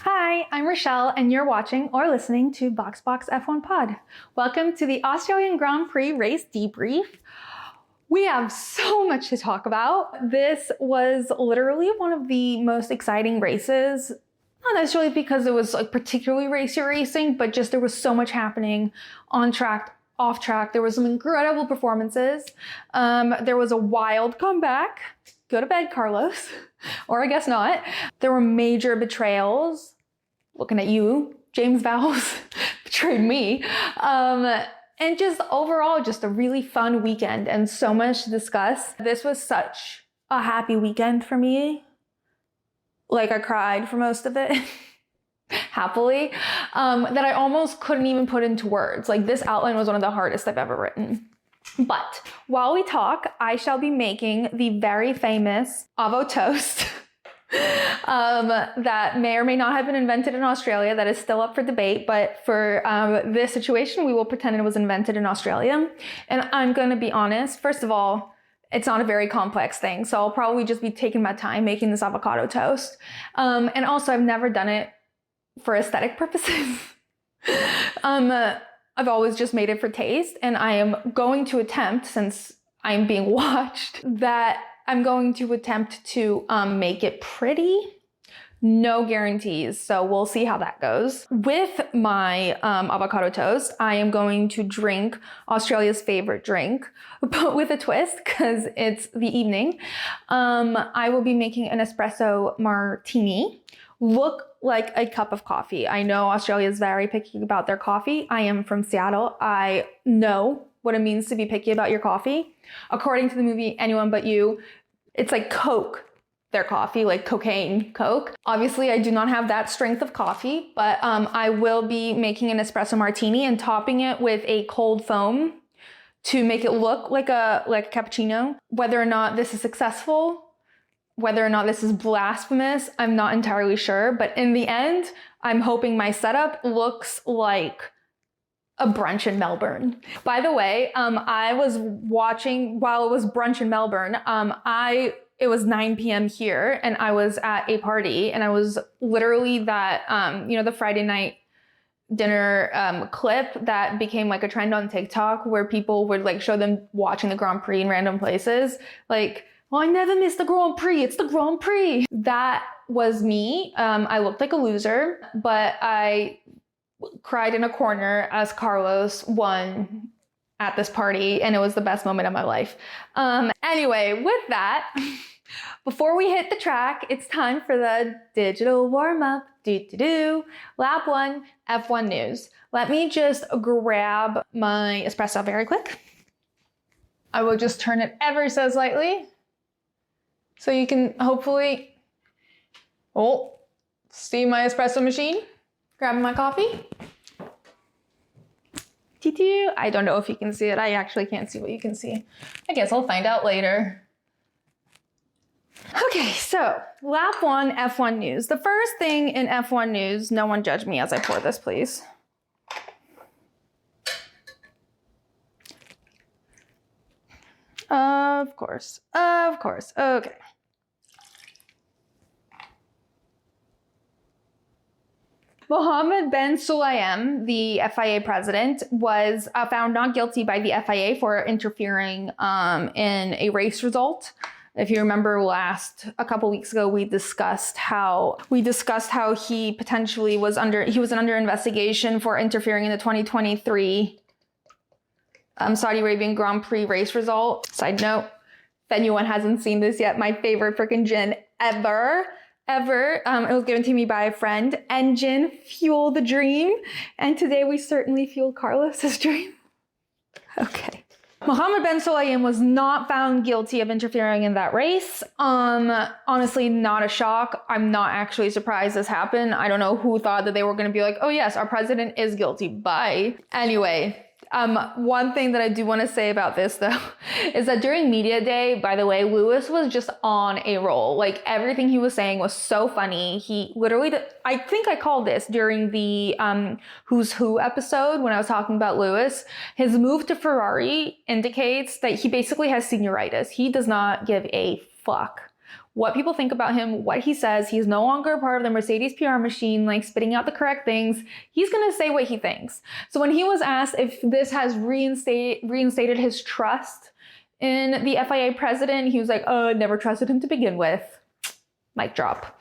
Hi, I'm Rochelle, and you're watching or listening to BoxBox F1 Pod. Welcome to the Australian Grand Prix race debrief. We have so much to talk about. This was literally one of the most exciting races. Not necessarily because it was like particularly racy racing, but just there was so much happening on track, off track. There was some incredible performances. There was a wild comeback. Go to bed, Carlos. Or I guess not. There were major betrayals. Looking at you, James Vowles betrayed me. And just overall, just a really fun weekend and so much to discuss. This was such a happy weekend for me. Like I cried for most of it, happily, that I almost couldn't even put into words. Like this outline was one of the hardest I've ever written. But while we talk, I shall be making the very famous avo toast that may or may not have been invented in Australia. That is still up for debate, but for this situation, we will pretend it was invented in Australia. And I'm going to be honest, first of all, it's not a very complex thing, so I'll probably just be taking my time making this avocado toast. And also, I've never done it for aesthetic purposes. I've always just made it for taste, and I am going to attempt, since I'm being watched, that I'm going to attempt to make it pretty. No guarantees, so we'll see how that goes. With my avocado toast, I am going to drink Australia's favorite drink, but with a twist, because it's the evening. I will be making an espresso martini. Look like a cup of coffee. I know Australia is very picky about their coffee. I am from Seattle. I know what it means to be picky about your coffee. According to the movie Anyone But You, it's like Coke, their coffee, like cocaine Coke. Obviously, I do not have that strength of coffee, but I will be making an espresso martini and topping it with a cold foam to make it look like a cappuccino. Whether or not this is successful, whether or not this is blasphemous, I'm not entirely sure. But in the end, I'm hoping my setup looks like a brunch in Melbourne. By the way, I was watching while it was brunch in Melbourne. It was 9 p.m. here, and I was at a party, and I was literally that, the Friday night dinner clip that became like a trend on TikTok where people would like show them watching the Grand Prix in random places. Like, well, I never miss the Grand Prix. It's the Grand Prix. That was me. I looked like a loser, but I cried in a corner as Carlos won at this party, and it was the best moment of my life. Anyway, with that, before we hit the track, it's time for the digital warm-up. Lap 1, F1 news. Let me just grab my espresso very quick. I will just turn it ever so slightly so you can hopefully, see my espresso machine. Grabbing my coffee. I don't know if you can see it. I actually can't see what you can see. I guess I'll find out later. Okay, so lap 1, F1 news. The first thing in F1 news, no one judge me as I pour this, please. Of course, okay. Mohammed Ben Sulayem, the FIA president, was found not guilty by the FIA for interfering in a race result. If you remember a couple weeks ago, we discussed how he potentially was under investigation for interfering in the 2023 Saudi Arabian Grand Prix race result. Side note, if anyone hasn't seen this yet, my favorite freaking gin ever. It was given to me by a friend. Engine fuel the dream. And today we certainly fueled Carlos's dream. Okay. Mohammed Ben Sulayem was not found guilty of interfering in that race. Honestly, not a shock. I'm not actually surprised this happened. I don't know who thought that they were going to be like, oh yes, our president is guilty. Bye. Anyway, One thing that I do want to say about this though, is that during media day, by the way, Lewis was just on a roll. Like everything he was saying was so funny. He literally, I think I called this during the Who's Who episode when I was talking about Lewis. His move to Ferrari indicates that he basically has senioritis. He does not give a fuck what people think about him, what he says. He's no longer a part of the Mercedes PR machine, like spitting out the correct things. He's going to say what he thinks. So when he was asked if this has reinstated his trust in the FIA president, he was like, oh, never trusted him to begin with. Mic drop.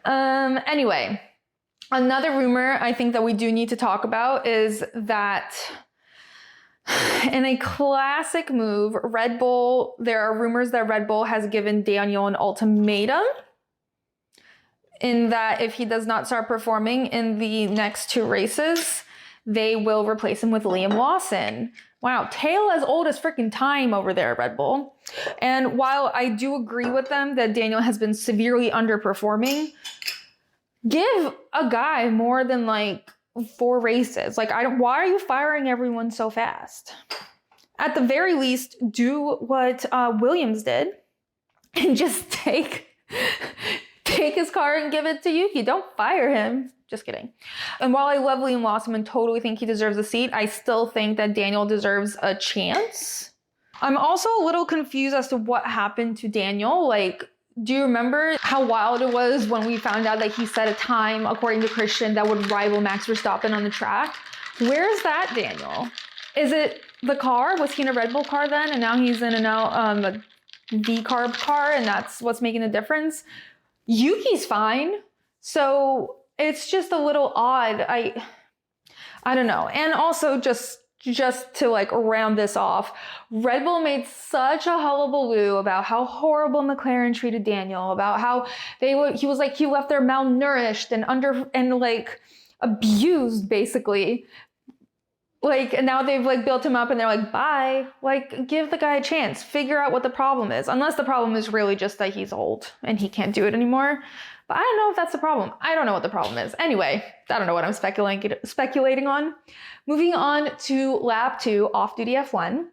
Anyway, another rumor I think that we do need to talk about is that in a classic move, Red Bull, there are rumors that Red Bull has given Daniel an ultimatum in that if he does not start performing in the next 2 races, they will replace him with Liam Lawson. Wow, tail as old as freaking time over there at Red Bull. And while I do agree with them that Daniel has been severely underperforming, give a guy more than like 4 races. Like, why are you firing everyone so fast? At the very least, do what Williams did and just take his car and give it to Yuki. Don't fire him. Just kidding. And while I love Liam Lawson and totally think he deserves a seat, I still think that Daniel deserves a chance. I'm also a little confused as to what happened to Daniel. Like, do you remember how wild it was when we found out that he set a time, according to Christian, that would rival Max Verstappen on the track? Where is that Daniel? Is it the car? Was he in a Red Bull car then? And now he's in a V-carb car and that's what's making the difference? Yuki's fine. So it's just a little odd. I don't know. And also just to like round this off, Red Bull made such a hullabaloo about how horrible McLaren treated Daniel, about how he left there malnourished and like abused basically. Like, and now they've like built him up and they're like, bye. Like, give the guy a chance. Figure out what the problem is. Unless the problem is really just that he's old and he can't do it anymore. But I don't know if that's the problem. I don't know what the problem is. Anyway, I don't know what I'm speculating on. Moving on to lap 2, off-duty F1.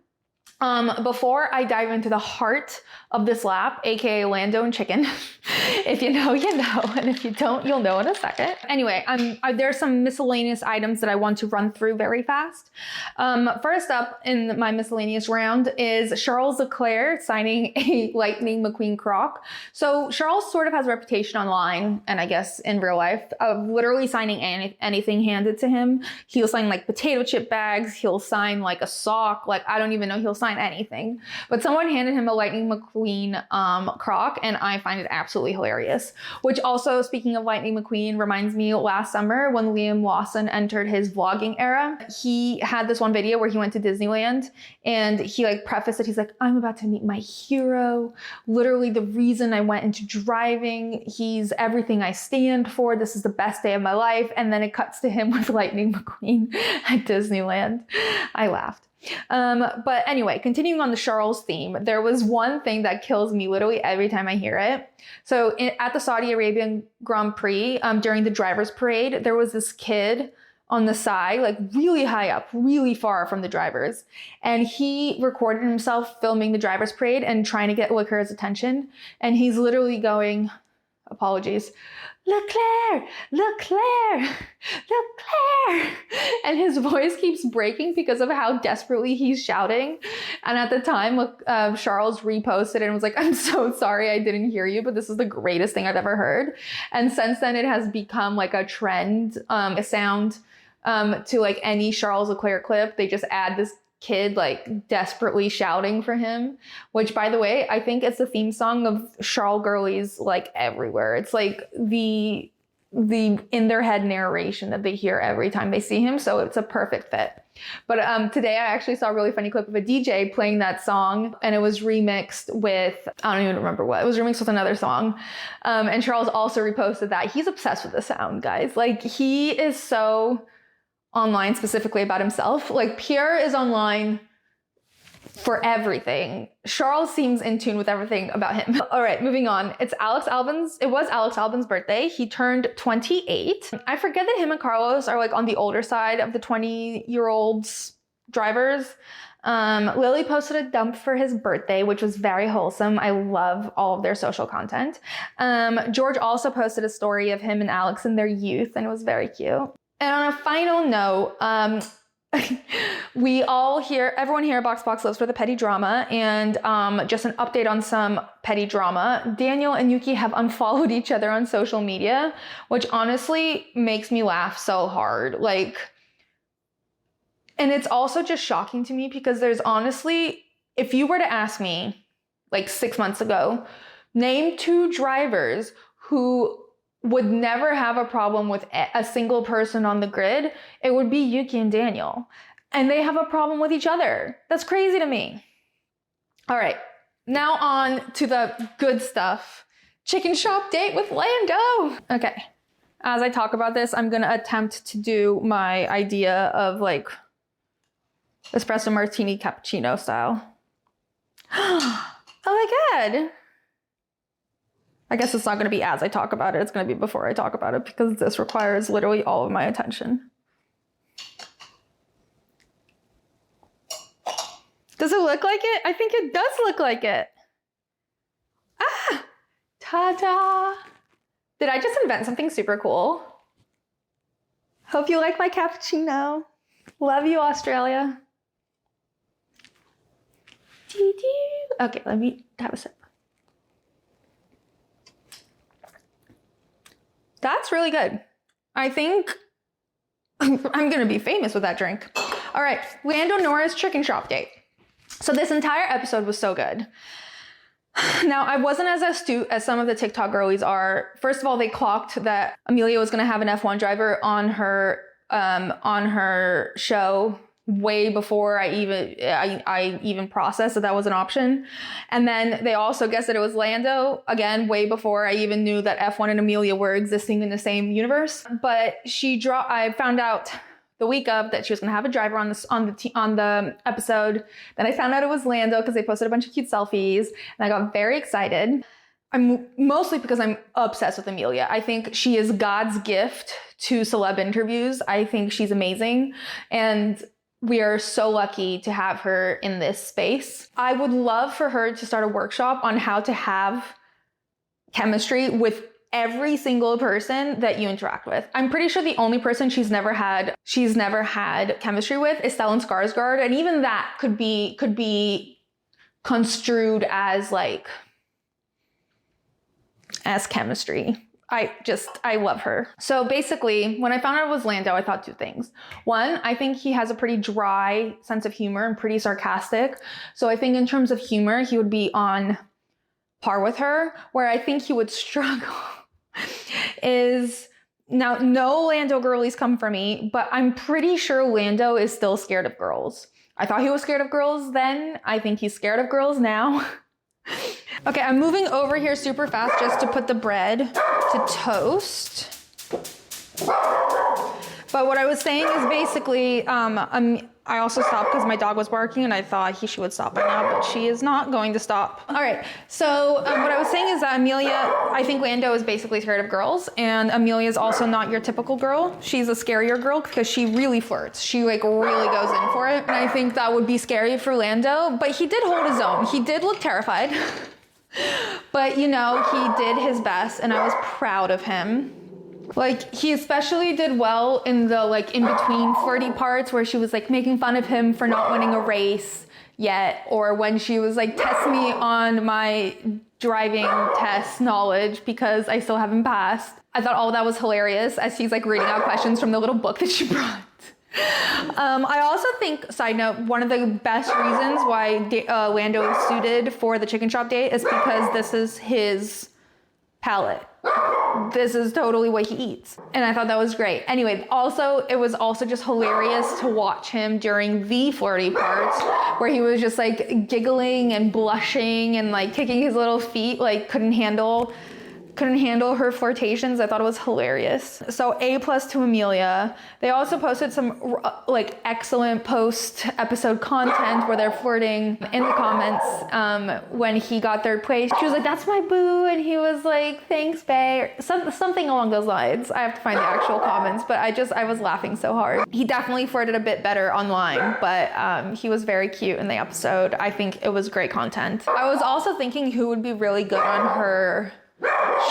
Before I dive into the heart of this lap, aka Lando and Chicken, if you know, you know, and if you don't, you'll know in a second. Anyway, there's some miscellaneous items that I want to run through very fast. First up in my miscellaneous round is Charles Leclerc signing a Lightning McQueen croc. So Charles sort of has a reputation online, and I guess in real life, of literally signing anything handed to him. He'll sign like potato chip bags, he'll sign like a sock, like I don't even know, he'll sign anything. But someone handed him a Lightning McQueen croc, and I find it absolutely hilarious. Which also, speaking of Lightning McQueen, reminds me last summer when Liam Lawson entered his vlogging era. He had this one video where he went to Disneyland and he like prefaced it. He's like, I'm about to meet my hero. Literally the reason I went into driving. He's everything I stand for. This is the best day of my life. And then it cuts to him with Lightning McQueen at Disneyland. I laughed. But anyway, continuing on the Charles theme, there was one thing that kills me literally every time I hear it. So at the Saudi Arabian Grand Prix, during the driver's parade, there was this kid on the side, like really high up, really far from the drivers. And he recorded himself filming the driver's parade and trying to get Leclerc's attention. And he's literally going, apologies, Leclerc, Leclerc, Leclerc. And his voice keeps breaking because of how desperately he's shouting. And at the time, Charles reposted and was like, I'm so sorry I didn't hear you, but this is the greatest thing I've ever heard. And since then, it has become like a trend, a sound to like any Charles Leclerc clip. They just add this kid like desperately shouting for him, which by the way, I think it's the theme song of Charles girlies like everywhere. It's like the in their head narration that they hear every time they see him. So it's a perfect fit. But today I actually saw a really funny clip of a DJ playing that song, and it was remixed with, I don't even remember what, it was remixed with another song. And Charles also reposted that. He's obsessed with the sound, guys. Like he is so online specifically about himself. Like Pierre is online for everything. Charles seems in tune with everything about him. All right, moving on. It was Alex Albon's birthday. He turned 28. I forget that him and Carlos are like on the older side of the 20-year-olds drivers. Lily posted a dump for his birthday, which was very wholesome. I love all of their social content. George also posted a story of him and Alex in their youth, and it was very cute. And on a final note, everyone here at BoxBox lives for the petty drama, and just an update on some petty drama. Daniel and Yuki have unfollowed each other on social media, which honestly makes me laugh so hard. And it's also just shocking to me because there's honestly, if you were to ask me 6 months ago, name 2 drivers who would never have a problem with a single person on the grid, it would be Yuki and Daniel. And they have a problem with each other. That's crazy to me. All right, now on to the good stuff. Chicken shop date with Lando. Okay, as I talk about this, I'm gonna attempt to do my idea of espresso martini cappuccino style. Oh my God. I guess it's not going to be as I talk about it. It's going to be before I talk about it because this requires literally all of my attention. Does it look like it? I think it does look like it. Ah, ta-da. Did I just invent something super cool? Hope you like my cappuccino. Love you, Australia. Okay, let me have a sip. That's really good. I think I'm gonna be famous with that drink. All right, Lando Norris chicken shop date. So this entire episode was so good. Now, I wasn't as astute as some of the TikTok girlies are. First of all, they clocked that Amelia was gonna have an F1 driver on her show way before I even processed that was an option. And then they also guessed that it was Lando, again, way before I even knew that F1 and Amelia were existing in the same universe. But I found out the week of that she was going to have a driver on the episode. Then I found out it was Lando because they posted a bunch of cute selfies, and I got very excited. Mostly because I'm obsessed with Amelia. I think she is God's gift to celeb interviews. I think she's amazing, and we are so lucky to have her in this space. I would love for her to start a workshop on how to have chemistry with every single person that you interact with. I'm pretty sure the only person she's never had chemistry with is Stellan Skarsgård, and even that could be construed as chemistry. I love her. So basically, when I found out it was Lando, I thought 2 things. One, I think he has a pretty dry sense of humor and pretty sarcastic. So I think in terms of humor, he would be on par with her. Where I think he would struggle is, now no Lando girlies come for me, but I'm pretty sure Lando is still scared of girls. I thought he was scared of girls then. I think he's scared of girls now. Okay, I'm moving over here super fast just to put the bread to toast. But what I was saying is basically, I also stopped because my dog was barking and I thought she would stop by now, but she is not going to stop. All right, so what I was saying is that I think Lando is basically scared of girls, and Amelia is also not your typical girl. She's a scarier girl because she really flirts. She really goes in for it. And I think that would be scary for Lando, but he did hold his own. He did look terrified, but he did his best and I was proud of him. He especially did well in the in-between flirty parts where she was making fun of him for not winning a race yet, or when she was test me on my driving test knowledge because I still haven't passed. I thought all that was hilarious as he's reading out questions from the little book that she brought. I also think, side note, one of the best reasons why Lando is suited for the chicken shop date is because this is his palate. This is totally what he eats. And I thought that was great. Anyway, it was also just hilarious to watch him during the flirty parts where he was just giggling and blushing and kicking his little feet, couldn't handle couldn't handle her flirtations. I thought it was hilarious. So A+ to Amelia. They also posted some like excellent post-episode content where they're flirting in the comments when he got third place. She was like, that's my boo. And he was like, thanks, bae. Something along those lines. I have to find the actual comments, but I was laughing so hard. He definitely flirted a bit better online, but he was very cute in the episode. I think it was great content. I was also thinking who would be really good on her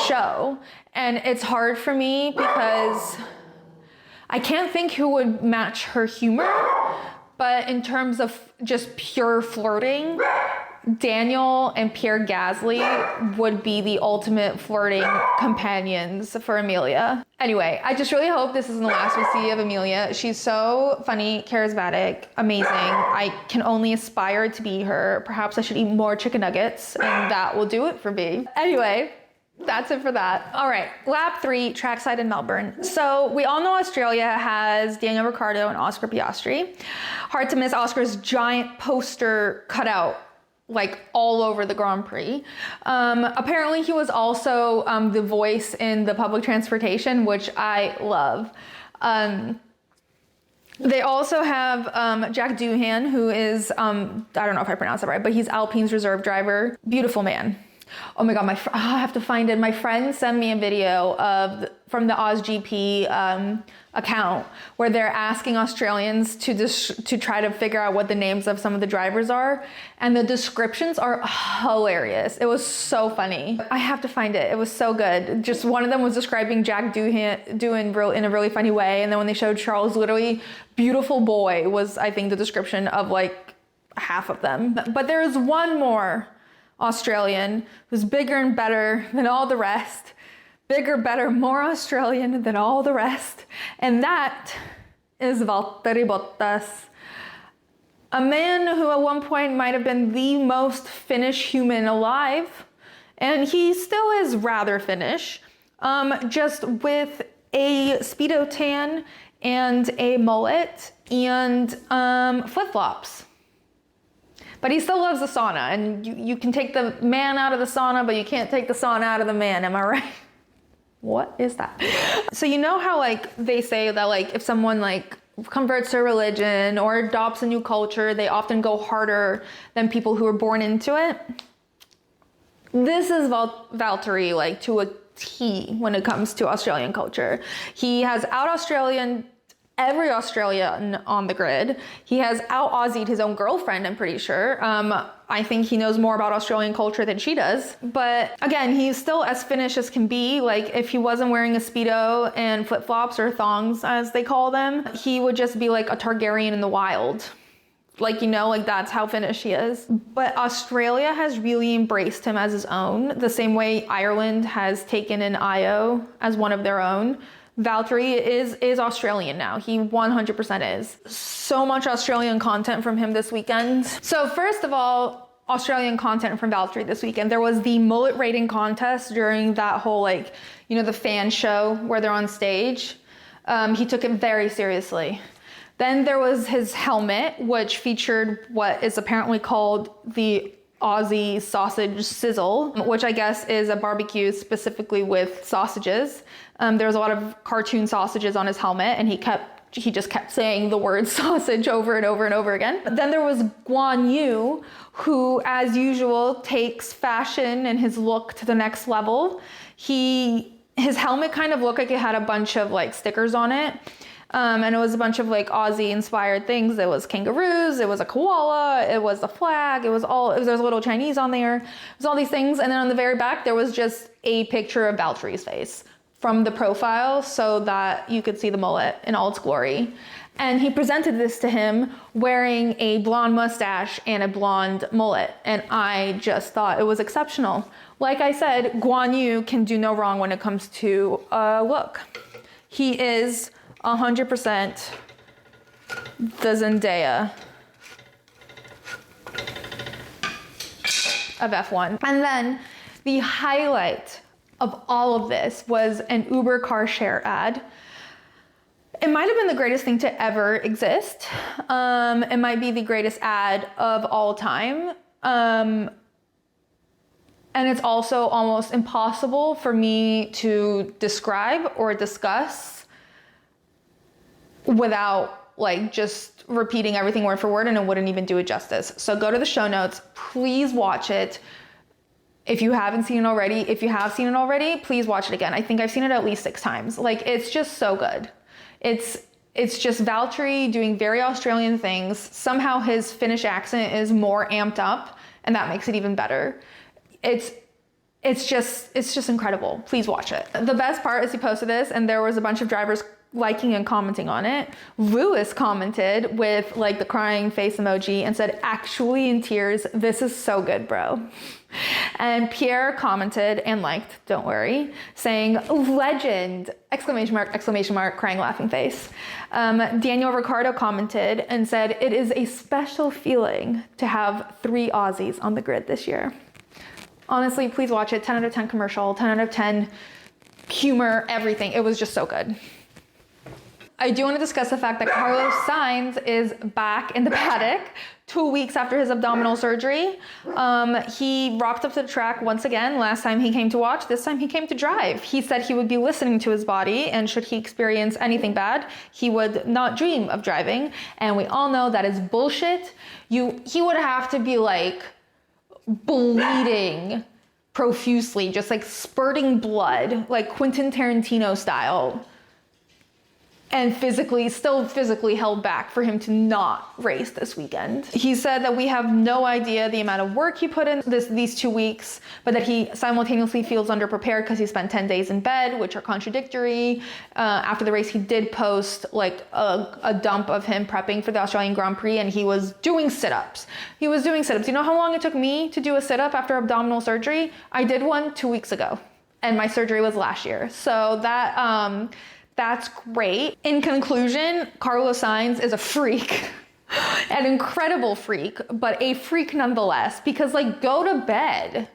show, and it's hard for me because I can't think who would match her humor, but in terms of just pure flirting, Daniel and Pierre Gasly would be the ultimate flirting companions for Amelia. Anyway, I just really hope this isn't the last we see of Amelia. She's so funny, charismatic, amazing. I can only aspire to be her. Perhaps I should eat more chicken nuggets, and that will do it for me. Anyway, that's it for that. All right, lap 3, trackside in Melbourne. So we all know Australia has Daniel Ricciardo and Oscar Piastri. Hard to miss Oscar's giant poster cutout like all over the Grand Prix. Apparently he was also the voice in the public transportation, which I love. They also have Jack Doohan, who is, I don't know if I pronounced it right, but he's Alpine's reserve driver. Beautiful man. Oh my God, I have to find it. My friend sent me a video from the AusGP account where they're asking Australians to try to figure out what the names of some of the drivers are, and the descriptions are hilarious. It was so funny. I have to find it. It was so good. Just one of them was describing Jack Doohan in a really funny way, and then when they showed Charles, literally beautiful boy was, I think, the description of like half of them. But there is one more Australian who's bigger and better than all the rest. Bigger, better, more Australian than all the rest. And that is Valtteri Bottas. A man who at one point might have been the most Finnish human alive. And he still is rather Finnish. Just with a Speedo tan and a mullet and flip-flops. But he still loves the sauna, and you can take the man out of the sauna, but you can't take the sauna out of the man, am I right? What is that? So you know how like they say that like if someone like converts to a religion or adopts a new culture, they often go harder than people who are born into it? This is Valtteri like to a T when it comes to Australian culture. He has out-Australian every Australian on the grid. He has out-Aussied his own girlfriend, I'm pretty sure. I think he knows more about Australian culture than she does. But again, he's still as Finnish as can be. Like if he wasn't wearing a Speedo and flip-flops or thongs as they call them, he would just be like a Targaryen in the wild. Like, you know, like that's how Finnish he is. But Australia has really embraced him as his own, the same way Ireland has taken in Io as one of their own. Valtteri is Australian now. He 100% is. So much Australian content from him this weekend. So first of all, Australian content from Valtteri this weekend. There was the mullet rating contest during that whole like, you know, the fan show where they're on stage. He took it very seriously. Then there was his helmet, which featured what is apparently called the Aussie sausage sizzle, which I guess is a barbecue specifically with sausages. There was a lot of cartoon sausages on his helmet, and he just kept saying the word sausage over and over and over again. But then there was Guan Yu, who, as usual, takes fashion and his look to the next level. His helmet kind of looked like it had a bunch of like stickers on it. And it was a bunch of like Aussie inspired things. It was kangaroos, it was a koala, it was a flag, there was a little Chinese on there. It was all these things. And then on the very back, there was just a picture of Valtteri's face from the profile so that you could see the mullet in all its glory. And he presented this to him wearing a blonde mustache and a blonde mullet. And I just thought it was exceptional. Like I said, Guan Yu can do no wrong when it comes to look. He is 100% the Zendaya of F1. And then the highlight of all of this was an Uber car share ad. It might have been the greatest thing to ever exist. It might be the greatest ad of all time. And it's also almost impossible for me to describe or discuss without like just repeating everything word for word, and it wouldn't even do it justice. So go to the show notes, please watch it. If you haven't seen it already, if you have seen it already, please watch it again. I think I've seen it at least 6 times. Like, it's just so good. It's just Valtteri doing very Australian things. Somehow his Finnish accent is more amped up, and that makes it even better. It's just incredible. Please watch it. The best part is he posted this, and there was a bunch of drivers liking and commenting on it. Lewis commented with like the crying face emoji and said, "Actually in tears, this is so good, bro." And Pierre commented and liked, don't worry, saying, "Legend!" Exclamation mark, exclamation mark, crying, laughing face. Daniel Ricciardo commented and said, "It is a special feeling to have 3 Aussies on the grid this year." Honestly, please watch it. 10 out of 10 commercial, 10 out of 10 humor, everything. It was just so good. I do want to discuss the fact that Carlos Sainz is back in the paddock 2 weeks after his abdominal surgery. He rocked up to the track once again. Last time he came to watch, this time he came to drive. He said he would be listening to his body, and should he experience anything bad, he would not dream of driving. And we all know that is bullshit. He would have to be like bleeding profusely, just like spurting blood, like Quentin Tarantino style, and still physically held back for him to not race this weekend. He said that we have no idea the amount of work he put in these 2 weeks, but that he simultaneously feels underprepared because he spent 10 days in bed, which are contradictory. After the race, he did post like a dump of him prepping for the Australian Grand Prix, and he was doing sit-ups. You know how long it took me to do a sit-up after abdominal surgery? I did one 2 weeks ago, and my surgery was last year. So that's great. In conclusion, Carlos Sainz is a freak, an incredible freak, but a freak nonetheless, because like, go to bed.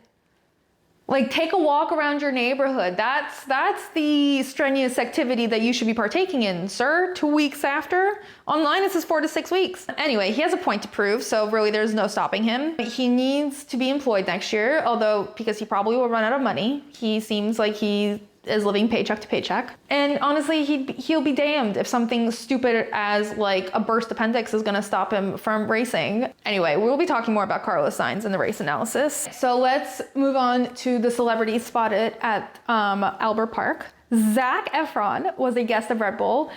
Like, take a walk around your neighborhood. That's the strenuous activity that you should be partaking in, sir. 2 weeks after. Online it says 4 to 6 weeks. Anyway, he has a point to prove, so really there's no stopping him. He needs to be employed next year, although because he probably will run out of money. He seems like he is living paycheck to paycheck. And honestly, he'll be damned if something stupid as like a burst appendix is gonna stop him from racing. Anyway, we'll be talking more about Carlos Sainz in the race analysis. So let's move on to the celebrities spotted at Albert Park. Zac Efron was a guest of Red Bull.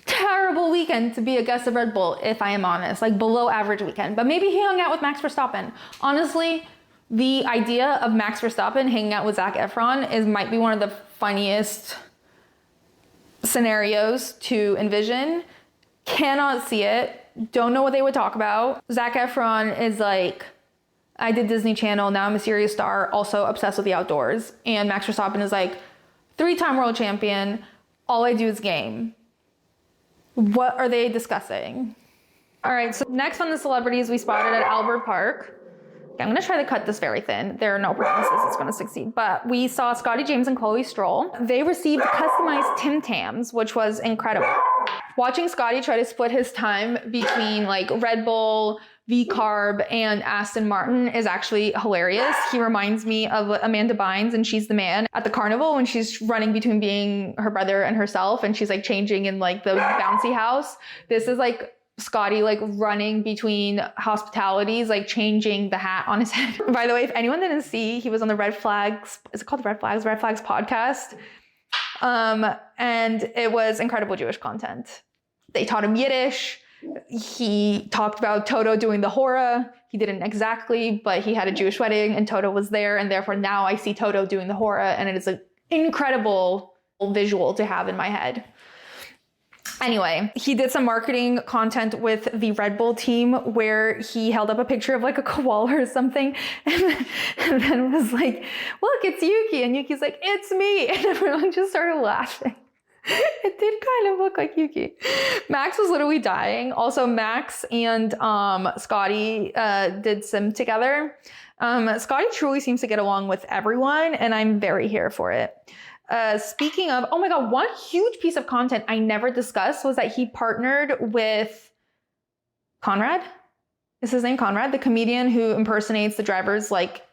Terrible weekend to be a guest of Red Bull, if I am honest. Like, below average weekend. But maybe he hung out with Max Verstappen. Honestly, the idea of Max Verstappen hanging out with Zac Efron might be one of the funniest scenarios to envision. Cannot see it. Don't know what they would talk about. Zac Efron is like, I did Disney Channel, now I'm a serious star, also obsessed with the outdoors. And Max Verstappen is like, 3-time world champion, all I do is game. What are they discussing? All right, so next on the celebrities we spotted at Albert Park. I'm gonna try to cut this very thin. There are no promises it's gonna succeed, but we saw Scotty James and Chloe Stroll. They received customized Tim Tams, which was incredible. Watching Scotty try to split his time between like Red Bull, V-Carb, and Aston Martin is actually hilarious. He reminds me of Amanda Bynes and She's the Man at the carnival when she's running between being her brother and herself, and she's like changing in like the bouncy house. This is like Scotty like running between hospitalities, like changing the hat on his head. By the way, if anyone didn't see, he was on the Red Flags, is it called the Red Flags? Red Flags podcast. And it was incredible Jewish content. They taught him Yiddish. He talked about Toto doing the hora. He didn't exactly, but he had a Jewish wedding and Toto was there. And therefore now I see Toto doing the hora, and it is an incredible visual to have in my head. Anyway, he did some marketing content with the Red Bull team where he held up a picture of like a koala or something and then was like, "Look, it's Yuki." And Yuki's like, "It's me." And everyone just started laughing. It did kind of look like Yuki. Max was literally dying. Also, Max and Scotty did sim together. Scotty truly seems to get along with everyone, and I'm very here for it. Speaking of, oh my God, one huge piece of content I never discussed was that he partnered with Conrad. Is his name Conrad? The comedian who impersonates the drivers like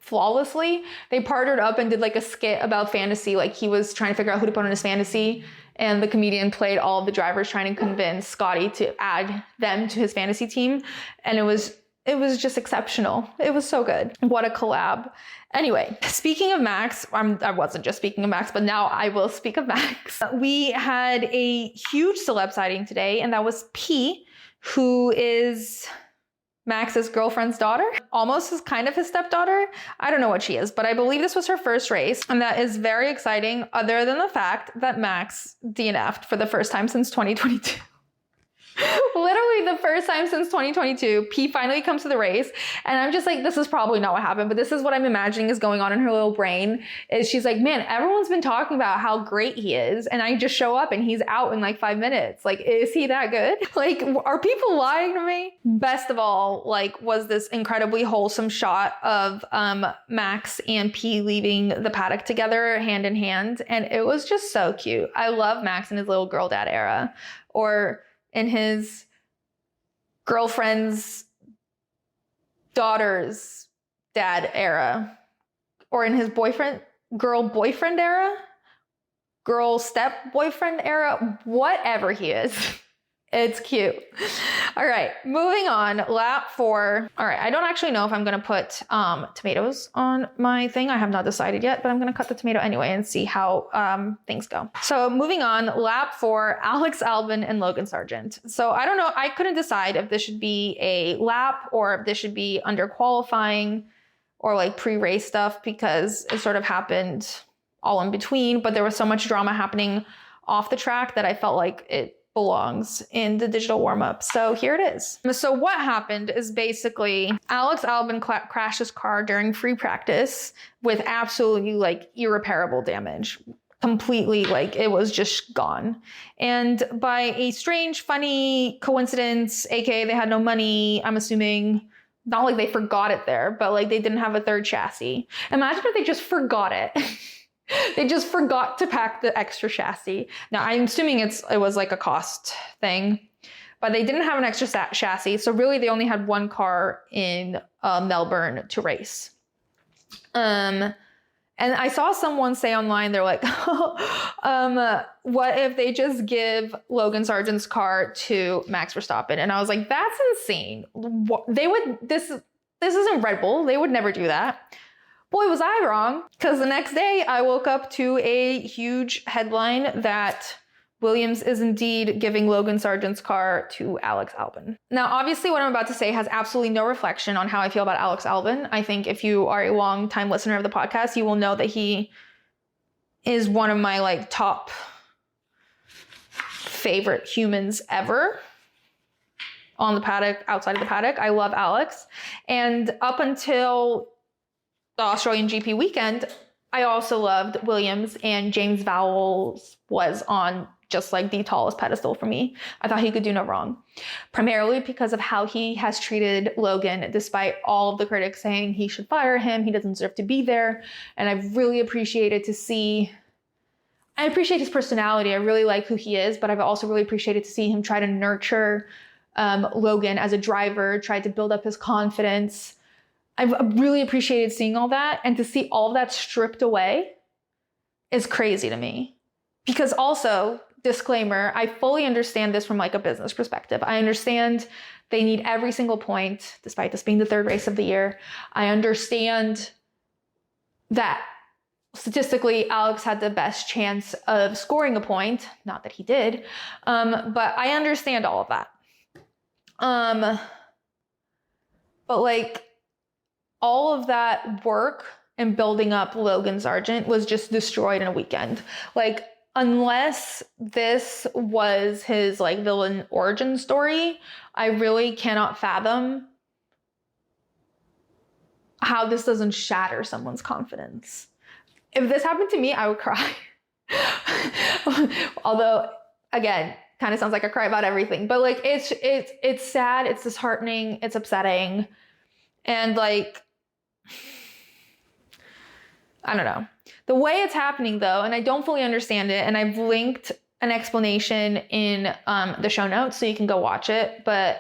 flawlessly. They partnered up and did like a skit about fantasy. Like he was trying to figure out who to put on his fantasy, and the comedian played all of the drivers trying to convince Scotty to add them to his fantasy team. And it was just exceptional. It was so good. What a collab. Anyway, speaking of Max, I wasn't just speaking of Max, but now I will speak of Max. We had a huge celeb sighting today, and that was P, who is Max's girlfriend's daughter, almost is kind of his stepdaughter. I don't know what she is, but I believe this was her first race, and that is very exciting, other than the fact that Max DNF'd for the first time since 2022. Literally the first time since 2022, P finally comes to the race, and I'm just like, this is probably not what happened, but this is what I'm imagining is going on in her little brain. Is she's like, man, everyone's been talking about how great he is, and I just show up and he's out in like 5 minutes. Like, is he that good? Like, are people lying to me? Best of all, like, was this incredibly wholesome shot of Max and P leaving the paddock together hand in hand, and it was just so cute. I love Max in his little girl dad era, or in his girlfriend's daughter's dad era, or in his girl boyfriend era, girl step boyfriend era, whatever he is. It's cute. All right, moving on, lap 4. All right, I don't actually know if I'm gonna put tomatoes on my thing. I have not decided yet, but I'm gonna cut the tomato anyway and see how things go. So moving on, lap 4, Alex Albon and Logan Sargent. So I don't know, I couldn't decide if this should be a lap or if this should be under qualifying or like pre-race stuff, because it sort of happened all in between, but there was so much drama happening off the track that I felt like it belongs in the digital warm-up. So here it is. So what happened is basically Alex Albon crashed his car during free practice with absolutely like irreparable damage. Completely, like it was just gone. And by a strange, funny coincidence, aka they had no money, I'm assuming, not like they forgot it there, but like they didn't have a third chassis. Imagine if they just forgot it. They just forgot to pack the extra chassis. Now, I'm assuming it was like a cost thing, but they didn't have an extra chassis. So really, they only had one car in Melbourne to race. And I saw someone say online, they're like, what if they just give Logan Sargent's car to Max Verstappen? And I was like, that's insane. This isn't Red Bull. They would never do that. Boy, was I wrong, because the next day I woke up to a huge headline that Williams is indeed giving Logan Sargent's car to Alex Albon. Now, obviously, what I'm about to say has absolutely no reflection on how I feel about Alex Albon. I think if you are a long-time listener of the podcast, you will know that he is one of my like top favorite humans ever on the paddock, outside of the paddock. I love Alex. And up until the Australian GP weekend, I also loved Williams, and James Vowles was on just like the tallest pedestal for me. I thought he could do no wrong, primarily because of how he has treated Logan, despite all of the critics saying he should fire him, he doesn't deserve to be there. And I've really appreciated to see, I appreciate his personality. I really like who he is, but I've also really appreciated to see him try to nurture Logan as a driver, try to build up his confidence. I've really appreciated seeing all that, and to see all that stripped away is crazy to me. Because also, disclaimer, I fully understand this from like a business perspective. I understand they need every single point, despite this being the third race of the year. I understand that statistically, Alex had the best chance of scoring a point. Not that he did, but I understand all of that. But like, all of that work and building up Logan Sargent was just destroyed in a weekend. Like, unless this was his like villain origin story, I really cannot fathom how this doesn't shatter someone's confidence. If this happened to me, I would cry. Although, again, kind of sounds like I cry about everything, but like it's sad, it's disheartening, it's upsetting. And like, I don't know. The way it's happening though, and I don't fully understand it, and I've linked an explanation in the show notes so you can go watch it, but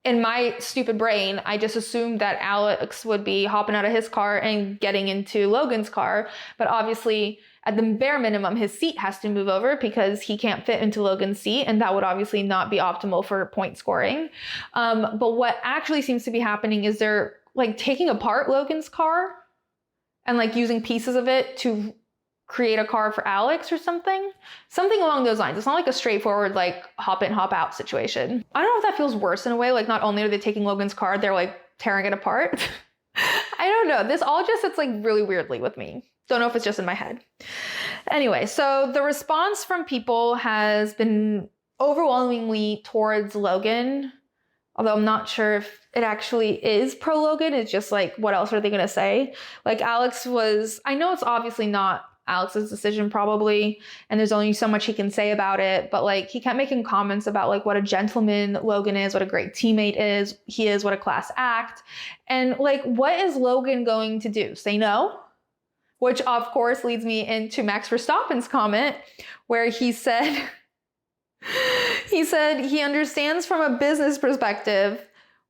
in my stupid brain, I just assumed that Alex would be hopping out of his car and getting into Logan's car. But obviously, at the bare minimum, his seat has to move over because he can't fit into Logan's seat. And that would obviously not be optimal for point scoring. But what actually seems to be happening is they're like taking apart Logan's car and like using pieces of it to create a car for Alex or something along those lines. It's not like a straightforward like hop in, hop out situation. I don't know if that feels worse in a way. Like not only are they taking Logan's car, they're like tearing it apart. I don't know. This all just sits like really weirdly with me. Don't know if it's just in my head. Anyway, so the response from people has been overwhelmingly towards Logan, although I'm not sure if it actually is pro Logan. It's just like, what else are they going to say? Like Alex was, I know it's obviously not Alex's decision probably, and there's only so much he can say about it, but like he kept making comments about like what a gentleman Logan is, what a great teammate he is, what a class act. And like, what is Logan going to do? Say no? Which of course leads me into Max Verstappen's comment where he said he understands from a business perspective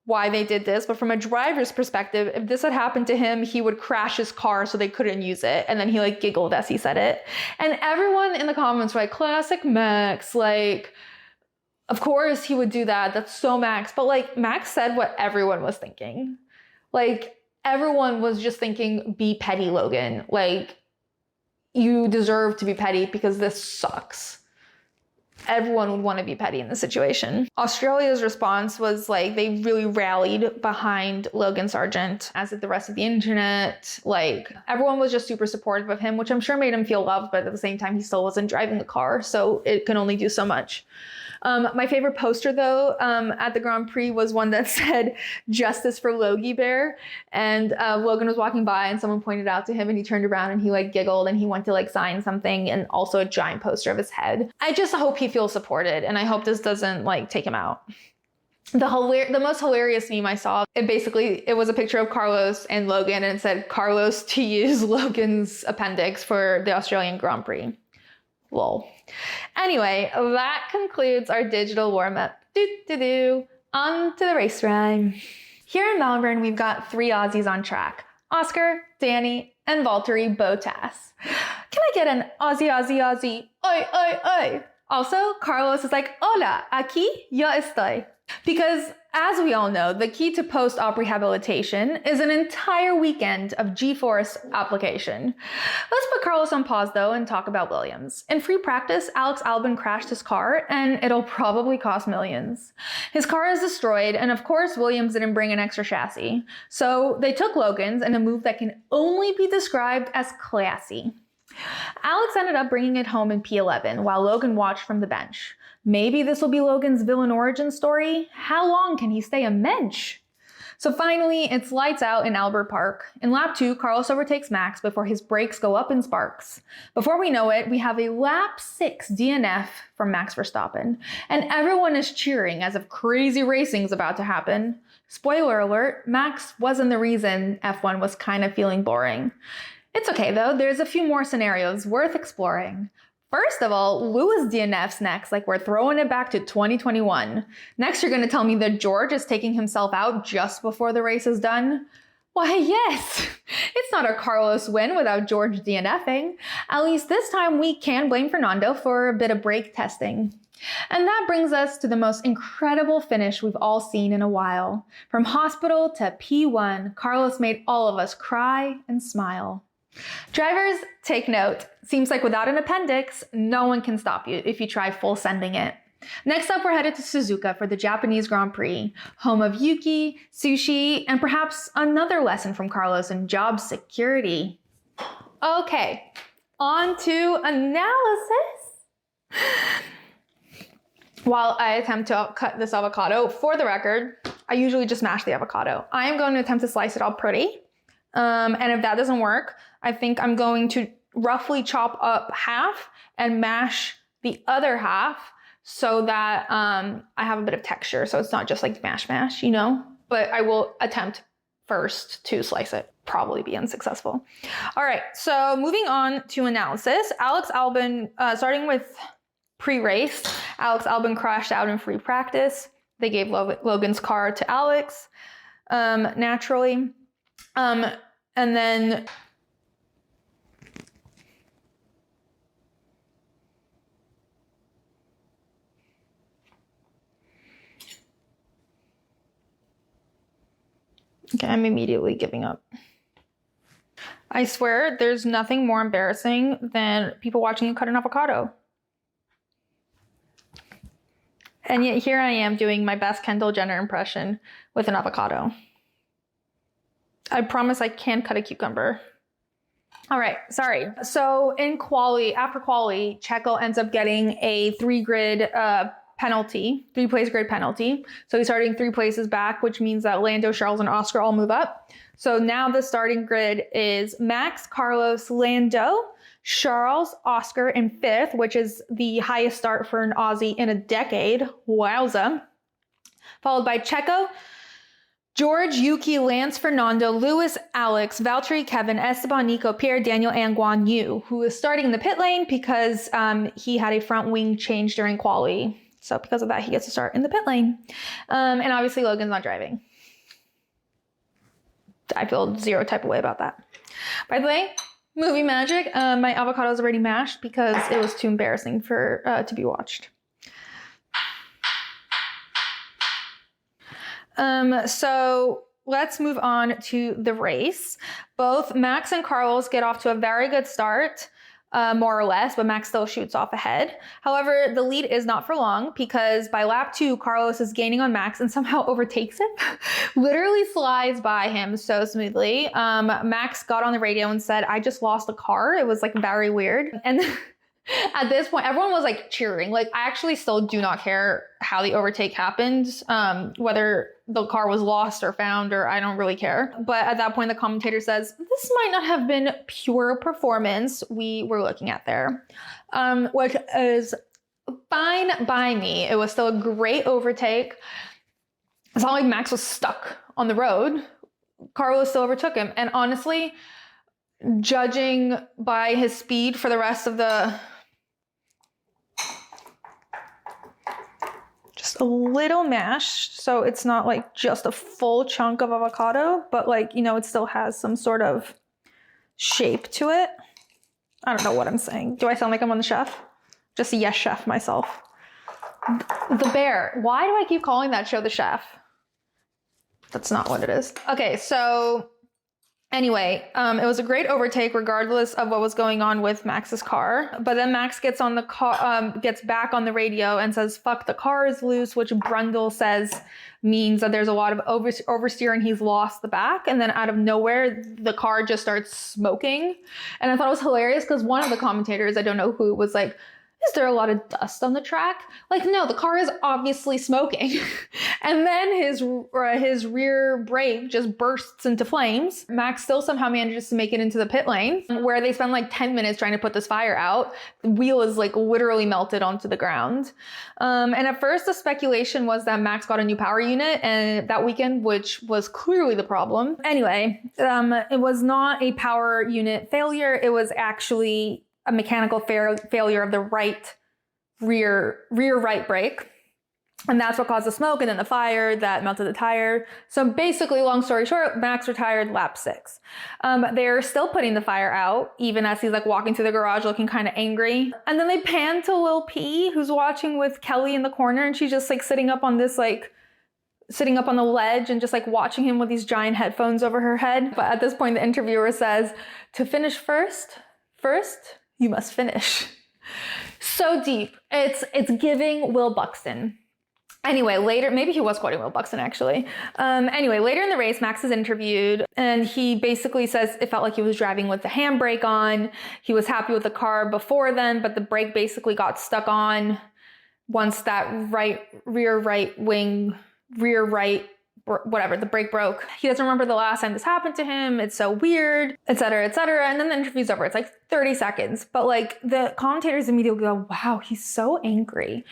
why they did this, but from a driver's perspective, if this had happened to him, he would crash his car so they couldn't use it. And then he like giggled as he said it. And everyone in the comments were like, classic Max, like, of course he would do that. That's so Max. But like Max said what everyone was thinking. Like everyone was just thinking, be petty, Logan. Like you deserve to be petty because this sucks. Everyone would want to be petty in this situation. Australia's response was like, they really rallied behind Logan Sargent, as did the rest of the internet. Like everyone was just super supportive of him, which I'm sure made him feel loved, but at the same time, he still wasn't driving the car. So it can only do so much. My favorite poster though, at the Grand Prix was one that said justice for Logie Bear. And Logan was walking by and someone pointed out to him and he turned around and he like giggled and he went to like sign something, and also a giant poster of his head. I just hope he feels supported, and I hope this doesn't like take him out. The most hilarious meme I saw, it was a picture of Carlos and Logan, and it said Carlos to use Logan's appendix for the Australian Grand Prix. Lol. Anyway, that concludes our digital warm-up. On to the race rhyme. Here in Melbourne, we've got 3 Aussies on track: Oscar, Danny, and Valtteri Bottas. Can I get an Aussie, Aussie, Aussie? Oi, oi, oi. Also, Carlos is like, hola, aquí yo estoy. Because, as we all know, the key to post-op rehabilitation is an entire weekend of G-force application. Let's put Carlos on pause, though, and talk about Williams. In free practice, Alex Albon crashed his car, and it'll probably cost millions. His car is destroyed, and of course, Williams didn't bring an extra chassis. So they took Logan's in a move that can only be described as classy. Alex ended up bringing it home in P11, while Logan watched from the bench. Maybe this will be Logan's villain origin story? How long can he stay a mensch? So finally, it's lights out in Albert Park. In lap 2, Carlos overtakes Max before his brakes go up in sparks. Before we know it, we have a lap 6 DNF from Max Verstappen. And everyone is cheering as if crazy racing's about to happen. Spoiler alert, Max wasn't the reason F1 was kind of feeling boring. It's okay though, there's a few more scenarios worth exploring. First of all, Lewis DNFs next, like we're throwing it back to 2021. Next, you're gonna tell me that George is taking himself out just before the race is done? Why, yes, it's not a Carlos win without George DNFing. At least this time we can blame Fernando for a bit of brake testing. And that brings us to the most incredible finish we've all seen in a while. From hospital to P1, Carlos made all of us cry and smile. Drivers, take note. Seems like without an appendix, no one can stop you if you try full sending it. Next up, we're headed to Suzuka for the Japanese Grand Prix, home of Yuki, sushi, and perhaps another lesson from Carlos in job security. Okay, on to analysis. While I attempt to cut this avocado, for the record, I usually just mash the avocado. I am going to attempt to slice it all pretty. And if that doesn't work, I think I'm going to roughly chop up half and mash the other half so that I have a bit of texture. So it's not just like mash, you know? But I will attempt first to slice it. Probably be unsuccessful. All right, so moving on to analysis. Alex Albon, starting with pre-race, Alex Albon crashed out in free practice. They gave Logan's car to Alex, naturally. And then okay, I'm immediately giving up. I swear there's nothing more embarrassing than people watching you cut an avocado. And yet here I am doing my best Kendall Jenner impression with an avocado. I promise I can cut a cucumber. All right, sorry. So in after quali, Checo ends up getting a 3-place grid penalty. So he's starting 3 places back, which means that Lando, Charles, and Oscar all move up. So now the starting grid is Max, Carlos, Lando, Charles, Oscar in 5th, which is the highest start for an Aussie in a decade. Wowza. Followed by Checo, George, Yuki, Lance, Fernando, Lewis, Alex, Valtteri, Kevin, Esteban, Nico, Pierre, Daniel, and Guan Yu, who is starting in the pit lane because he had a front wing change during quali. So because of that, he gets to start in the pit lane. And obviously Logan's not driving. I feel zero type of way about that. By the way, movie magic, my avocado is already mashed because it was too embarrassing to be watched. So let's move on to the race. Both Max and Carlos get off to a very good start. More or less, but Max still shoots off ahead. However, the lead is not for long because by lap 2, Carlos is gaining on Max and somehow overtakes him. Literally slides by him so smoothly. Max got on the radio and said, "I just lost the car." It was like very weird. And at this point, everyone was like cheering. Like, I actually still do not care how the overtake happened, whether the car was lost or found, or I don't really care. But at that point, the commentator says, this might not have been pure performance we were looking at there, which is fine by me. It was still a great overtake. It's not like Max was stuck on the road. Carlos still overtook him. And honestly, judging by his speed for the rest of just a little mashed, so it's not like just a full chunk of avocado, but like, you know, it still has some sort of shape to it. I don't know what I'm saying. Do I sound like I'm on the chef? Just a yes chef myself. The Bear. Why do I keep calling that show The Chef? That's not what it is. Okay, so anyway, it was a great overtake regardless of what was going on with Max's car. But then Max gets on the car, gets back on the radio and says, "Fuck, the car is loose," which Brundle says means that there's a lot of oversteer and he's lost the back. And then out of nowhere, the car just starts smoking. And I thought it was hilarious because one of the commentators, I don't know who, was like, "Is there a lot of dust on the track?" Like, no, the car is obviously smoking. And then his rear brake just bursts into flames. Max still somehow manages to make it into the pit lane, where they spend like 10 minutes trying to put this fire out. The wheel is like literally melted onto the ground. And at first the speculation was that Max got a new power unit and that weekend, which was clearly the problem. Anyway, it was not a power unit failure. It was actually a mechanical failure of the rear right brake. And that's what caused the smoke and then the fire that melted the tire. So basically, long story short, Max retired lap 6. They're still putting the fire out, even as he's like walking through the garage looking kind of angry. And then they pan to Lil P, who's watching with Kelly in the corner, and she's just like sitting up on the ledge and just like watching him with these giant headphones over her head. But at this point, the interviewer says, "To finish first, you must finish." So deep. It's giving Will Buxton. Anyway, later, maybe he was quoting Will Buxton actually. Anyway, later in the race, Max is interviewed and he basically says it felt like he was driving with the handbrake on. He was happy with the car before then, but the brake basically got stuck on once that rear right, the brake broke. He doesn't remember the last time this happened to him. It's so weird, etc., etc. And then the interview's over. It's like 30 seconds. But like the commentators immediately go, "Wow, he's so angry."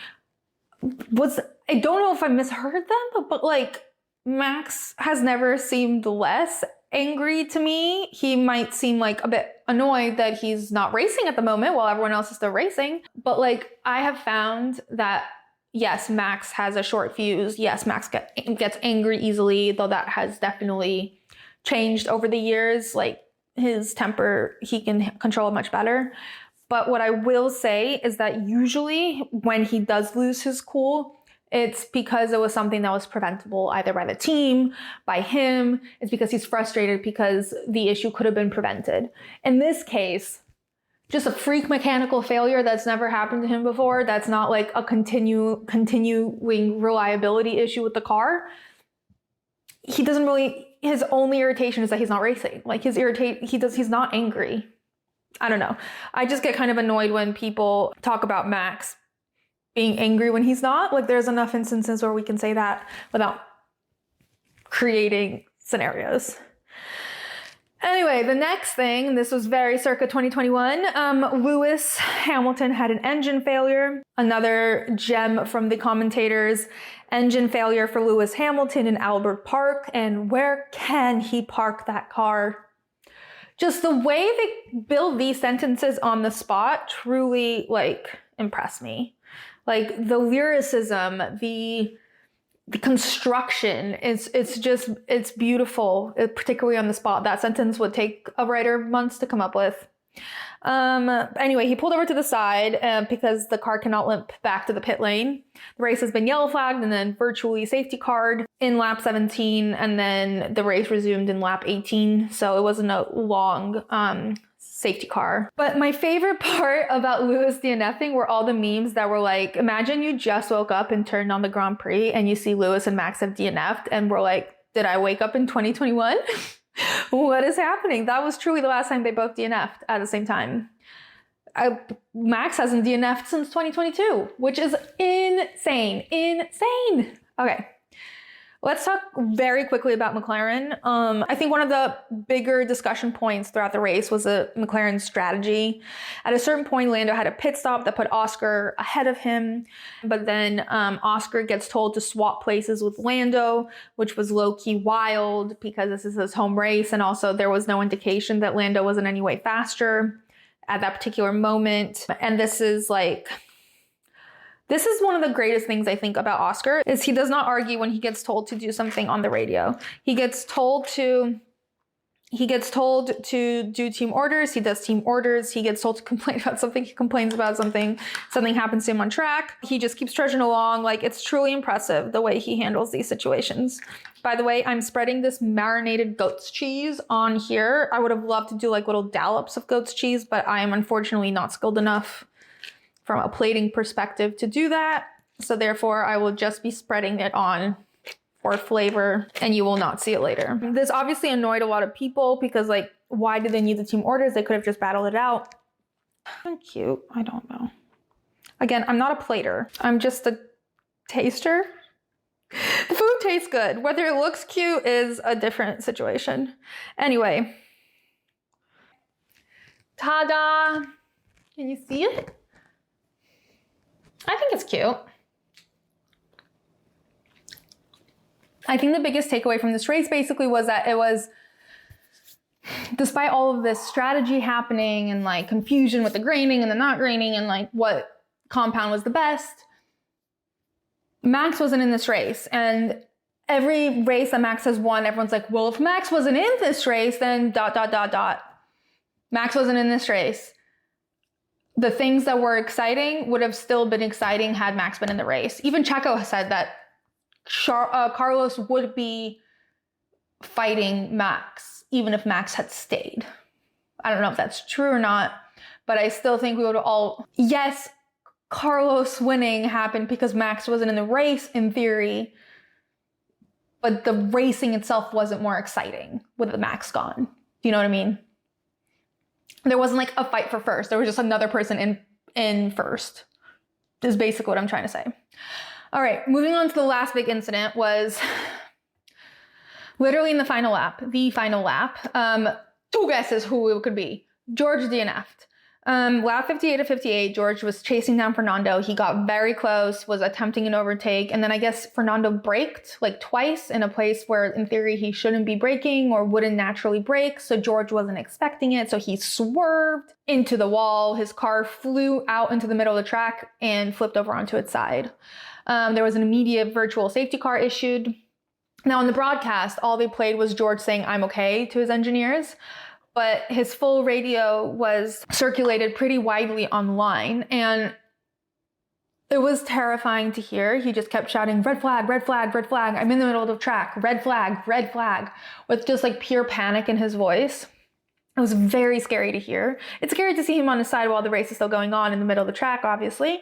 I don't know if I misheard them, but like Max has never seemed less angry to me. He might seem like a bit annoyed that he's not racing at the moment while everyone else is still racing. But like I have found that yes, Max has a short fuse. Yes, Max gets angry easily, though that has definitely changed over the years. Like his temper, he can control it much better. But what I will say is that usually when he does lose his cool, it's because it was something that was preventable either by the team, by him. It's because he's frustrated because the issue could have been prevented. In this case, just a freak mechanical failure that's never happened to him before. That's not like a continuing reliability issue with the car. His only irritation is that he's not racing. Like he's not angry. I don't know. I just get kind of annoyed when people talk about Max being angry when he's not. Like there's enough instances where we can say that without creating scenarios. Anyway, the next thing, this was very circa 2021. Lewis Hamilton had an engine failure. Another gem from the commentators, engine failure for Lewis Hamilton in Albert Park. And where can he park that car? Just the way they build these sentences on the spot truly like impressed me. Like the lyricism, the construction, it's beautiful, particularly on the spot. That sentence would take a writer months to come up with. Anyway, he pulled over to the side because the car cannot limp back to the pit lane. The race has been yellow flagged and then virtually safety carred in lap 17, and then the race resumed in lap 18. So it wasn't a long safety car. But my favorite part about Lewis DNFing were all the memes that were like, imagine you just woke up and turned on the Grand Prix and you see Lewis and Max have DNF'd and we're like, did I wake up in 2021? What is happening? That was truly the last time they both DNF'd at the same time. Max hasn't DNF'd since 2022, which is insane. Okay. Let's talk very quickly about McLaren. I think one of the bigger discussion points throughout the race was McLaren's strategy. At a certain point, Lando had a pit stop that put Oscar ahead of him, but then Oscar gets told to swap places with Lando, which was low-key wild because this is his home race, and also there was no indication that Lando was in any way faster at that particular moment. And this is one of the greatest things I think about Oscar is he does not argue when he gets told to do something on the radio. He gets told to do team orders. He does team orders. He gets told to complain about something. He complains about something. Something happens to him on track. He just keeps trudging along. Like, it's truly impressive the way he handles these situations. By the way, I'm spreading this marinated goat's cheese on here. I would have loved to do like little dollops of goat's cheese, but I am unfortunately not skilled enough from a plating perspective to do that. So therefore, I will just be spreading it on for flavor and you will not see it later. This obviously annoyed a lot of people because like, why did they need the team orders? They could have just battled it out. Cute, I don't know. Again, I'm not a plater. I'm just a taster. The food tastes good. Whether it looks cute is a different situation. Anyway. Ta-da! Can you see it? I think it's cute. I think the biggest takeaway from this race basically was that it was, despite all of this strategy happening and like confusion with the graining and the not graining and like what compound was the best, Max wasn't in this race. And every race that Max has won, everyone's like, well, if Max wasn't in this race, then ... Max wasn't in this race. The things that were exciting would have still been exciting had Max been in the race. Even Checo has said that Carlos would be fighting Max even if Max had stayed. I don't know if that's true or not, but I still think we would all... Yes, Carlos winning happened because Max wasn't in the race in theory, but the racing itself wasn't more exciting with the Max gone. Do you know what I mean? There wasn't like a fight for first. There was just another person in first. Is basically what I'm trying to say. All right, moving on to the last big incident was literally in the final lap. Two guesses who it could be. George DNF'd. Lap 58 to 58, George was chasing down Fernando. He got very close, was attempting an overtake, and then I guess Fernando braked like twice in a place where in theory he shouldn't be braking or wouldn't naturally brake, so George wasn't expecting it, so he swerved into the wall. His car flew out into the middle of the track and flipped over onto its side. There was an immediate virtual safety car issued. Now on the broadcast, all they played was George saying, "I'm okay," to his engineers, but his full radio was circulated pretty widely online, and it was terrifying to hear. He just kept shouting, "Red flag, red flag, red flag. I'm in the middle of the track. Red flag," with just like pure panic in his voice. It was very scary to hear. It's scary to see him on his side while the race is still going on in the middle of the track, obviously.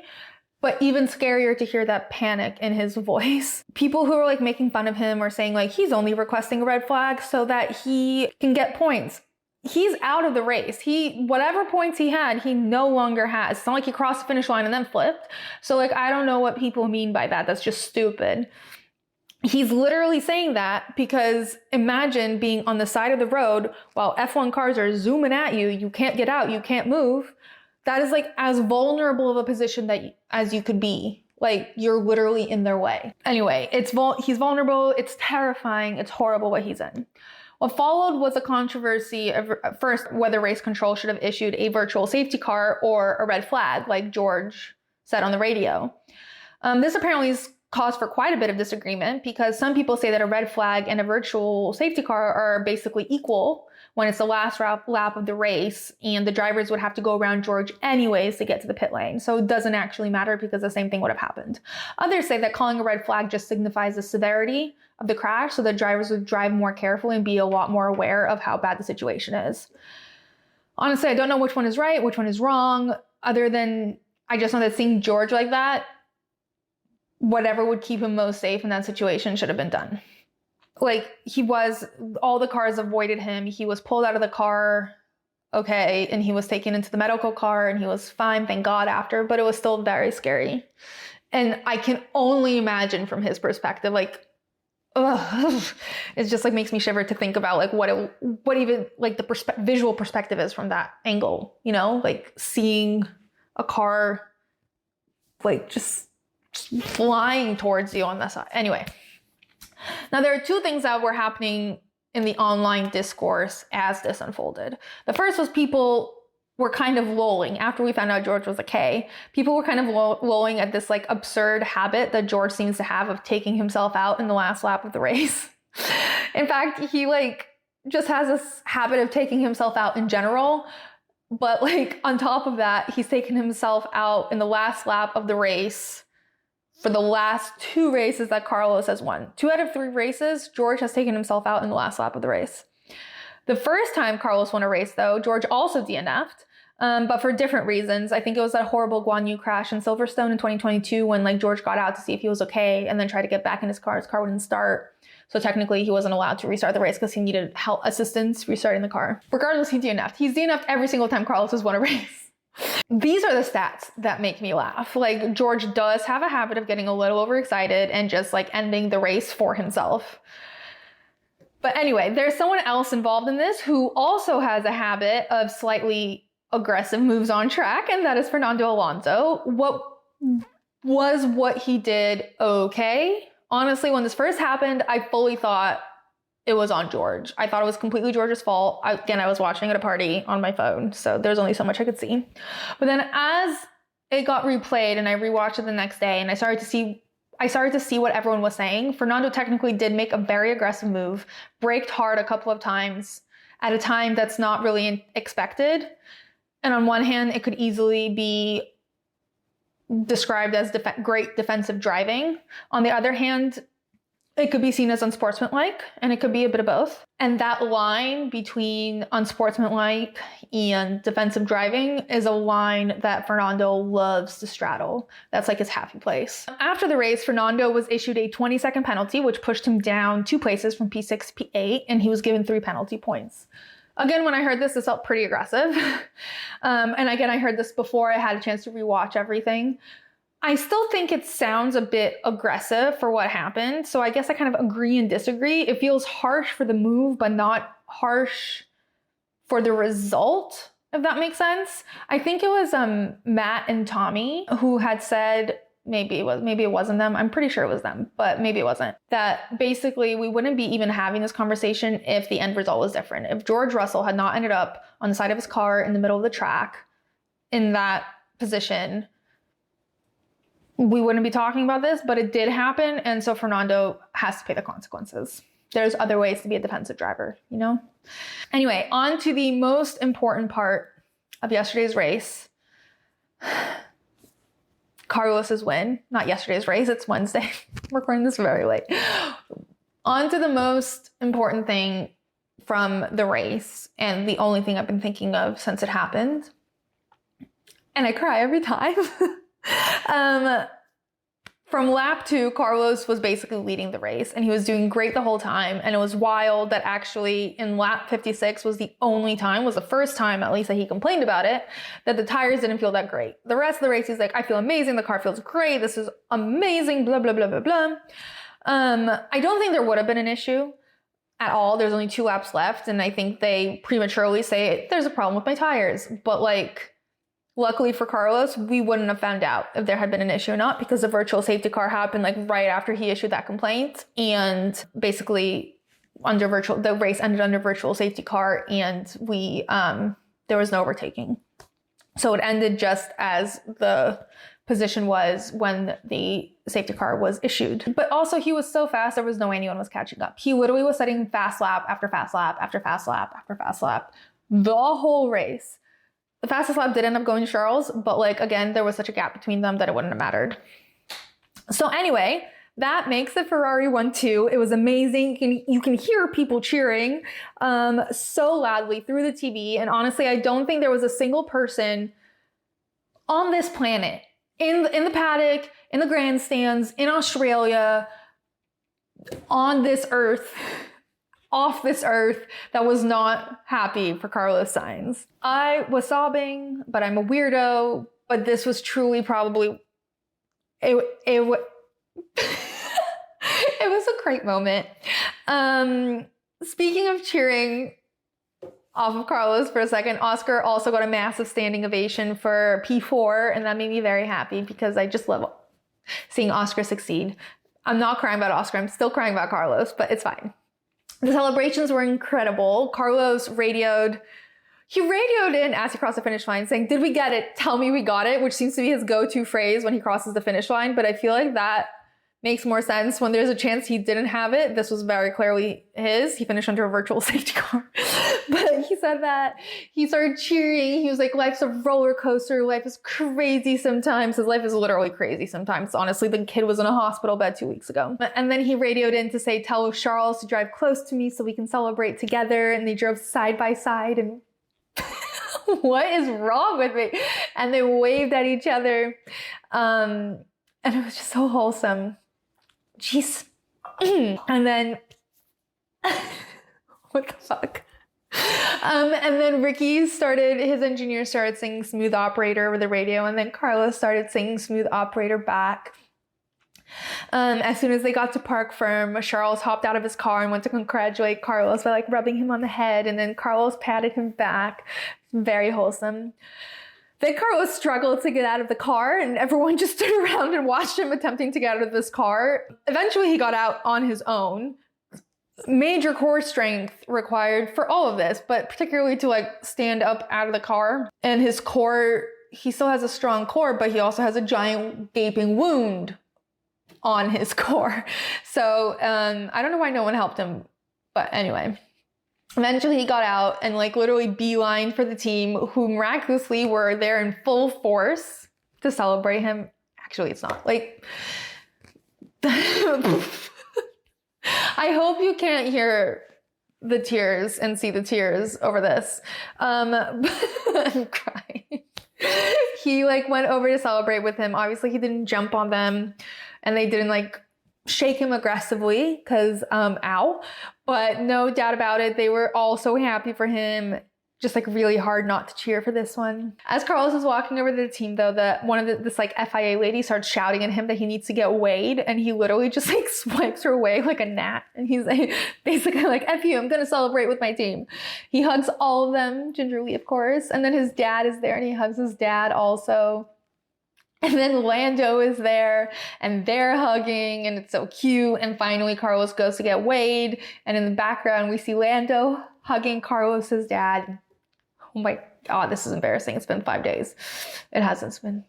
But even scarier to hear that panic in his voice. People who were like making fun of him or saying like, he's only requesting a red flag so that he can get points. He's out of the race. Whatever points he had, he no longer has. It's not like he crossed the finish line and then flipped. So like, I don't know what people mean by that. That's just stupid. He's literally saying that because imagine being on the side of the road while F1 cars are zooming at you. You can't get out. You can't move. That is like as vulnerable of a position as you could be. Like you're literally in their way. Anyway, he's vulnerable. It's terrifying. It's horrible what he's in. What followed was a controversy of first whether race control should have issued a virtual safety car or a red flag, like George said on the radio. This apparently is cause for quite a bit of disagreement because some people say that a red flag and a virtual safety car are basically equal when it's the last lap of the race, and the drivers would have to go around George anyways to get to the pit lane. So it doesn't actually matter because the same thing would have happened. Others say that calling a red flag just signifies the severity of the crash, so the drivers would drive more carefully and be a lot more aware of how bad the situation is. Honestly, I don't know which one is right, which one is wrong, other than I just know that seeing George like that, whatever would keep him most safe in that situation should have been done. Like all the cars avoided him. He was pulled out of the car, okay, and he was taken into the medical car and he was fine, thank God, after, but it was still very scary. And I can only imagine from his perspective, like, ugh, it just like makes me shiver to think about like what even like the visual perspective is from that angle, you know, like seeing a car like just flying towards you on that side. Anyway. Now, there are two things that were happening in the online discourse as this unfolded. The first was people were kind of lolling after we found out George was okay. People were kind of lolling at this like absurd habit that George seems to have of taking himself out in the last lap of the race. In fact, he like just has this habit of taking himself out in general. But like on top of that, he's taken himself out in the last lap of the race for the last 2 races that Carlos has won. 2 out of 3 races, George has taken himself out in the last lap of the race. The first time Carlos won a race, though, George also DNF'd, but for different reasons. I think it was that horrible Guan Yu crash in Silverstone in 2022 when like George got out to see if he was okay and then tried to get back in his car. His car wouldn't start. So technically he wasn't allowed to restart the race because he needed help assistance restarting the car. Regardless, he DNF'd. He's DNF'd every single time Carlos has won a race. These are the stats that make me laugh. Like George does have a habit of getting a little overexcited and just like ending the race for himself. But anyway, there's someone else involved in this who also has a habit of slightly aggressive moves on track, and that is Fernando Alonso. What he did okay? Honestly, when this first happened, I fully thought it was on George. I thought it was completely George's fault. I was watching at a party on my phone, so there's only so much I could see. But then as it got replayed and I rewatched it the next day and I started to see what everyone was saying, Fernando technically did make a very aggressive move, braked hard a couple of times at a time that's not really expected. And on one hand, it could easily be described as great defensive driving. On the other hand, it could be seen as unsportsmanlike, and it could be a bit of both. And that line between unsportsmanlike and defensive driving is a line that Fernando loves to straddle. That's like his happy place. After the race, Fernando was issued a 20-second penalty, which pushed him down 2 places from P6 to P8, and he was given 3 penalty points. Again, when I heard this felt pretty aggressive. And again, I heard this before I had a chance to rewatch everything. I still think it sounds a bit aggressive for what happened. So I guess I kind of agree and disagree. It feels harsh for the move, but not harsh for the result, if that makes sense. I think it was Matt and Tommy who had said, maybe it wasn't them. I'm pretty sure it was them, but maybe it wasn't. That basically we wouldn't be even having this conversation if the end result was different. If George Russell had not ended up on the side of his car in the middle of the track in that position, we wouldn't be talking about this, but it did happen. And so Fernando has to pay the consequences. There's other ways to be a defensive driver, you know? Anyway, on to the most important part of yesterday's race. Carlos's win. Not yesterday's race, it's Wednesday. I'm recording this very late. On to the most important thing from the race, and the only thing I've been thinking of since it happened. And I cry every time. From lap 2, Carlos was basically leading the race, and he was doing great the whole time. And it was wild that actually in lap 56 was the first time at least that he complained about it, that the tires didn't feel that great. The rest of the race, he's like, I feel amazing. The car feels great. This is amazing, blah, blah, blah, blah, blah. I don't think there would have been an issue at all. There's only 2 laps left. And I think they prematurely say there's a problem with my tires. But like, luckily for Carlos, we wouldn't have found out if there had been an issue or not, because the virtual safety car happened like right after he issued that complaint. And basically the race ended under virtual safety car, and there was no overtaking. So it ended just as the position was when the safety car was issued. But also he was so fast, there was no way anyone was catching up. He literally was setting fast lap after fast lap after fast lap after fast lap the whole race. The fastest lap did end up going to Charles, but like, again, there was such a gap between them that it wouldn't have mattered. So anyway, that makes the Ferrari 1-2. It was amazing. You can hear people cheering so loudly through the TV. And honestly, I don't think there was a single person on this planet, in the paddock, in the grandstands, in Australia, on this earth, off this earth, that was not happy for Carlos Sainz. I was sobbing, but I'm a weirdo. But this was truly probably it was a great moment. Speaking of cheering off of Carlos for a second, Oscar also got a massive standing ovation for P4, and that made me very happy because I just love seeing Oscar succeed. I'm not crying about Oscar. I'm still crying about Carlos, but it's fine. The celebrations were incredible. Carlos radioed in as he crossed the finish line saying, "Did we get it? Tell me we got it," which seems to be his go-to phrase when he crosses the finish line. But I feel like that makes more sense when there's a chance he didn't have it. This was very clearly his. He finished under a virtual safety car. But he said that. He started cheering. He was like, life's a roller coaster. Life is crazy sometimes. His life is literally crazy sometimes. Honestly, the kid was in a hospital bed 2 weeks ago. And then he radioed in to say, tell Charles to drive close to me so we can celebrate together. And they drove side by side, and what is wrong with me? And they waved at each other. And it was just so wholesome. Jeez. And then, what the fuck? And then his engineer started singing Smooth Operator over the radio, and then Carlos started singing Smooth Operator back. As soon as they got to Park Firm, Charles hopped out of his car and went to congratulate Carlos by like rubbing him on the head, and then Carlos patted him back. Very wholesome. Then Carlos struggled to get out of the car, and everyone just stood around and watched him attempting to get out of this car. Eventually he got out on his own. Major core strength required for all of this, but particularly to like stand up out of the car. And his core, he still has a strong core, but he also has a giant gaping wound on his core. So I don't know why no one helped him, but anyway. Eventually he got out and like literally beeline for the team, who miraculously were there in full force to celebrate him. Actually, it's not. Like, I hope you can't hear the tears and see the tears over this. I'm crying. He like went over to celebrate with him. Obviously he didn't jump on them, and they didn't like shake him aggressively because ow. But no doubt about it, they were all so happy for him. Just like really hard not to cheer for this one. As Carlos was walking over to the team though, this like FIA lady starts shouting at him that he needs to get weighed, and he literally just like swipes her away like a gnat. And he's like, basically like, F you, I'm gonna celebrate with my team. He hugs all of them, gingerly of course. And then his dad is there and he hugs his dad also. And then Lando is there and they're hugging, and it's so cute. And finally Carlos goes to get weighed, and in the background we see Lando hugging Carlos's dad. Oh my God, this is embarrassing. It's been 5 days. It hasn't been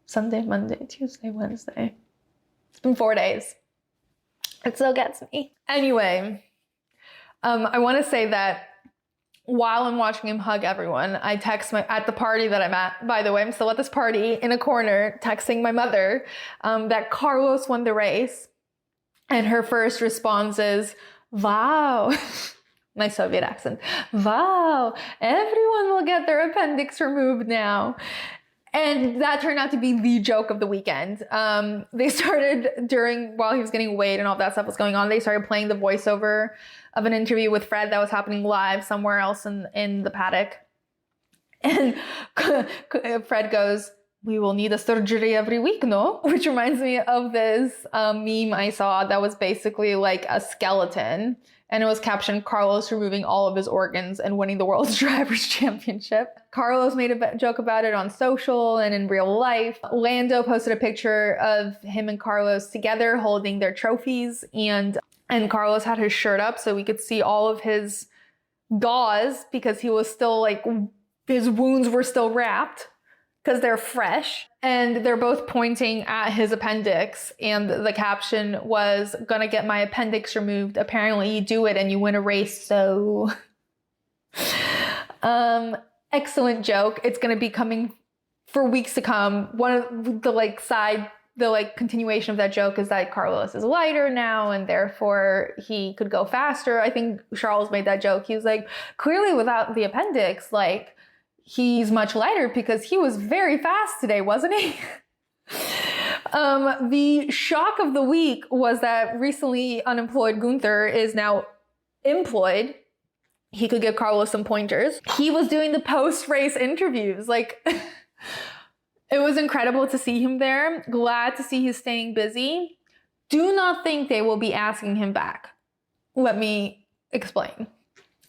Sunday, Monday, Tuesday, Wednesday. It's been 4 days. It still gets me. Anyway, I want to say that while I'm watching him hug everyone, I text at the party that I'm at, by the way, I'm still at this party in a corner texting my mother that Carlos won the race. And her first response is, wow. My Soviet accent. Wow, everyone will get their appendix removed now. And that turned out to be the joke of the weekend. They started while he was getting weighed and all that stuff was going on, they started playing the voiceover of an interview with Fred that was happening live somewhere else in the paddock. And Fred goes, we will need a surgery every week, no? Which reminds me of this meme I saw that was basically like a skeleton. And it was captioned, Carlos removing all of his organs and winning the World's Drivers' Championship. Carlos made a joke about it on social and in real life. Lando posted a picture of him and Carlos together holding their trophies. And Carlos had his shirt up so we could see all of his gauze because he was still like, his wounds were still wrapped because they're fresh. And they're both pointing at his appendix. And the caption was, gonna get my appendix removed. Apparently you do it and you win a race, so. Excellent joke. It's gonna be coming for weeks to come. One of the continuation of that joke is that Carlos is lighter now and therefore he could go faster. I think Charles made that joke. He was like, clearly without the appendix, like, he's much lighter because he was very fast today, wasn't he? The shock of the week was that recently unemployed Gunther is now employed. He could give Carlos some pointers. He was doing the post-race interviews. Like, it was incredible to see him there. Glad to see he's staying busy. Do not think they will be asking him back. Let me explain.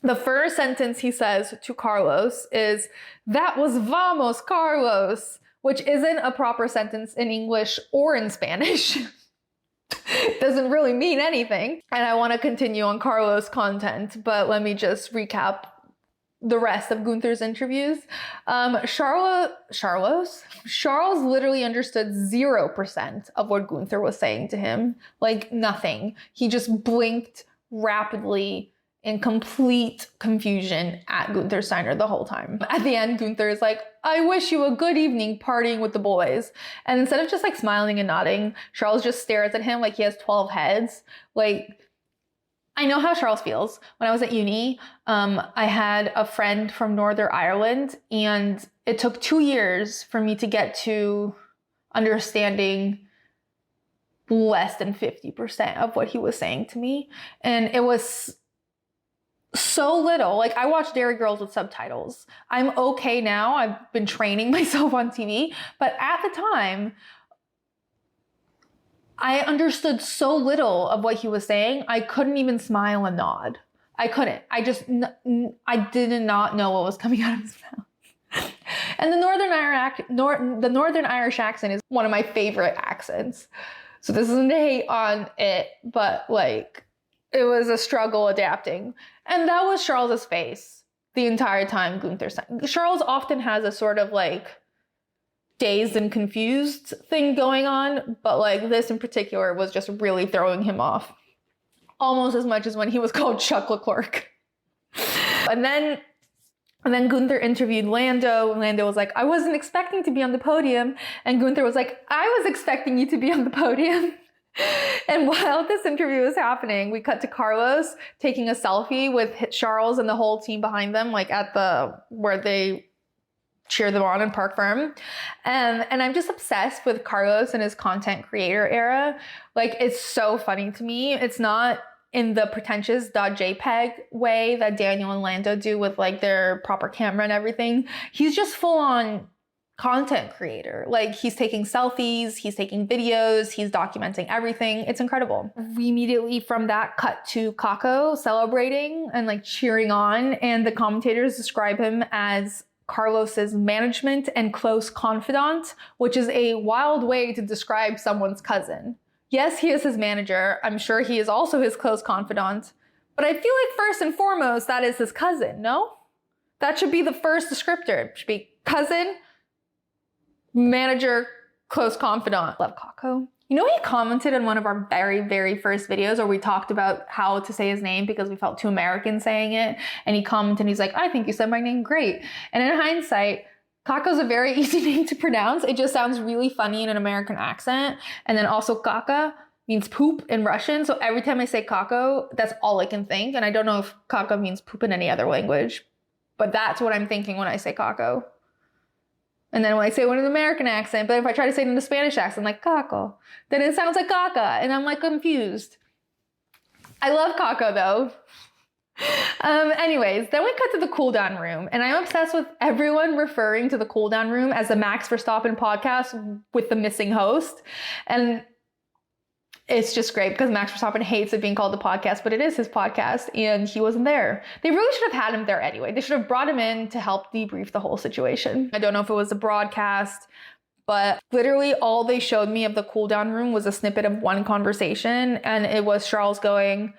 The first sentence he says to Carlos is, that was vamos, Carlos, which isn't a proper sentence in English or in Spanish. Doesn't really mean anything. And I want to continue on Carlos' content, but let me just recap the rest of Gunther's interviews. Charles literally understood 0% of what Gunther was saying to him. Like nothing. He just blinked rapidly in complete confusion at Gunther Steiner the whole time. At the end, Gunther is like, I wish you a good evening partying with the boys. And instead of just like smiling and nodding, Charles just stares at him like he has 12 heads. Like, I know how Charles feels. When I was at uni, I had a friend from Northern Ireland, and it took 2 years for me to get to understanding less than 50% of what he was saying to me. And it was so little. Like, I watch Dairy Girls with subtitles. I'm okay now. I've been training myself on TV. But at the time, I understood so little of what he was saying. I couldn't even smile and nod. I couldn't. I did not know what was coming out of his mouth. And the Northern Irish accent is one of my favorite accents. So this isn't a hate on it, but like, it was a struggle adapting. And that was Charles's face the entire time Gunther sang. Charles often has a sort of like dazed and confused thing going on, but like this in particular was just really throwing him off. Almost as much as when he was called Chuck Leclerc. And then Gunther interviewed Lando. Lando was like, I wasn't expecting to be on the podium. And Gunther was like, I was expecting you to be on the podium. And while this interview was happening, we cut to Carlos taking a selfie with Charles and the whole team behind them, like at where they cheer them on in Park Ferme. And I'm just obsessed with Carlos and his content creator era. Like, it's so funny to me. It's not in the pretentious .jpeg way that Daniel and Lando do with like their proper camera and everything. He's just full on content creator. Like, he's taking selfies, he's taking videos, he's documenting everything. It's incredible. We immediately from that cut to Kako celebrating and like cheering on, and the commentators describe him as Carlos's management and close confidant, which is a wild way to describe someone's cousin. Yes, he is his manager. I'm sure he is also his close confidant, but I feel like first and foremost, that is his cousin, no? That should be the first descriptor. It should be cousin, manager, close confidant. Love Kako. You know, he commented on one of our very, very first videos where we talked about how to say his name because we felt too American saying it. And he commented, he's like, I think you said my name great. And in hindsight, Kako's a very easy name to pronounce. It just sounds really funny in an American accent. And then also Kaka means poop in Russian. So every time I say Kako, that's all I can think. And I don't know if Kaka means poop in any other language, but that's what I'm thinking when I say Kako. And then when I say it in an American accent, but if I try to say it in a Spanish accent, like Kako, then it sounds like Kaka, and I'm like confused. I love Kako though. Anyways, then we cut to the cool down room, and I'm obsessed with everyone referring to the cool down room as the Max Verstappen podcast with the missing host. And it's just great because Max Verstappen hates it being called the podcast, but it is his podcast and he wasn't there. They really should have had him there anyway. They should have brought him in to help debrief the whole situation. I don't know if it was a broadcast, but literally all they showed me of the cool down room was a snippet of one conversation, and it was Charles going,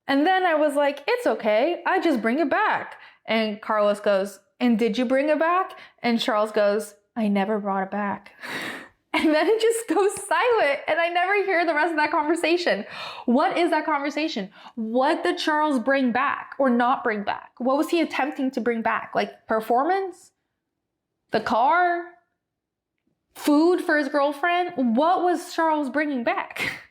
and then I was like, it's okay, I just bring it back. And Carlos goes, and did you bring it back? And Charles goes, I never brought it back. And then it just goes silent, and I never hear the rest of that conversation. What is that conversation? What did Charles bring back or not bring back? What was he attempting to bring back? Like performance? The car? Food for his girlfriend? What was Charles bringing back?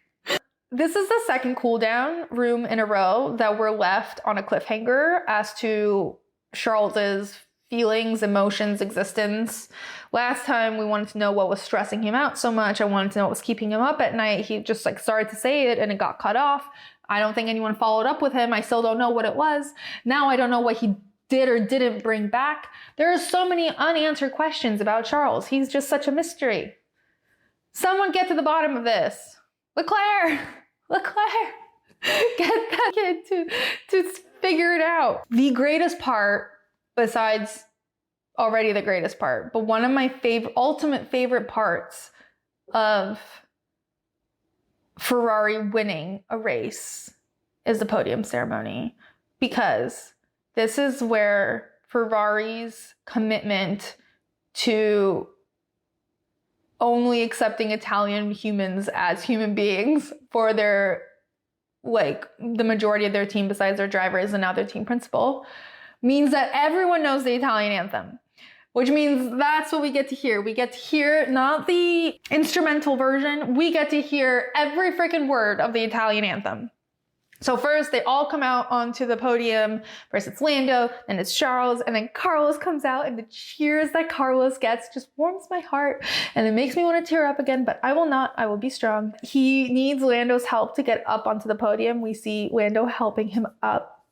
This is the second cool down room in a row that we're left on a cliffhanger as to Charles's feelings, emotions, existence. Last time we wanted to know what was stressing him out so much. I wanted to know what was keeping him up at night. He just like started to say it and it got cut off. I don't think anyone followed up with him. I still don't know what it was. Now I don't know what he did or didn't bring back. There are so many unanswered questions about Charles. He's just such a mystery. Someone get to the bottom of this. Leclerc, get that kid to figure it out. The greatest part, besides already the greatest part, but one of my ultimate favorite parts of Ferrari winning a race is the podium ceremony, because this is where Ferrari's commitment to only accepting Italian humans as human beings for their, like, the majority of their team besides their drivers and now their team principal, means that everyone knows the Italian anthem, which means that's what we get to hear. We get to hear not the instrumental version, we get to hear every freaking word of the Italian anthem. So first they all come out onto the podium. First it's Lando, then it's Charles, and then Carlos comes out, and the cheers that Carlos gets just warms my heart and it makes me want to tear up again, but I will not. I will be strong. He needs Lando's help to get up onto the podium. We see Lando helping him up.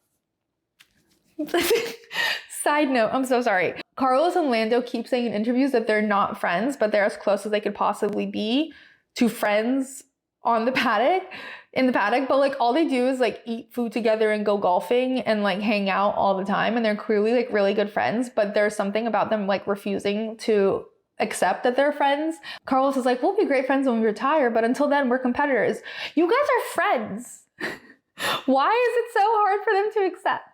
Side note, I'm so sorry. Carlos and Lando keep saying in interviews that they're not friends, but they're as close as they could possibly be to friends in the paddock, but like all they do is like eat food together and go golfing and like hang out all the time, and they're clearly like really good friends, but there's something about them like refusing to accept that they're friends. Carlos is like, we'll be great friends when we retire, but until then we're competitors. You guys are friends. Why is it so hard for them to accept?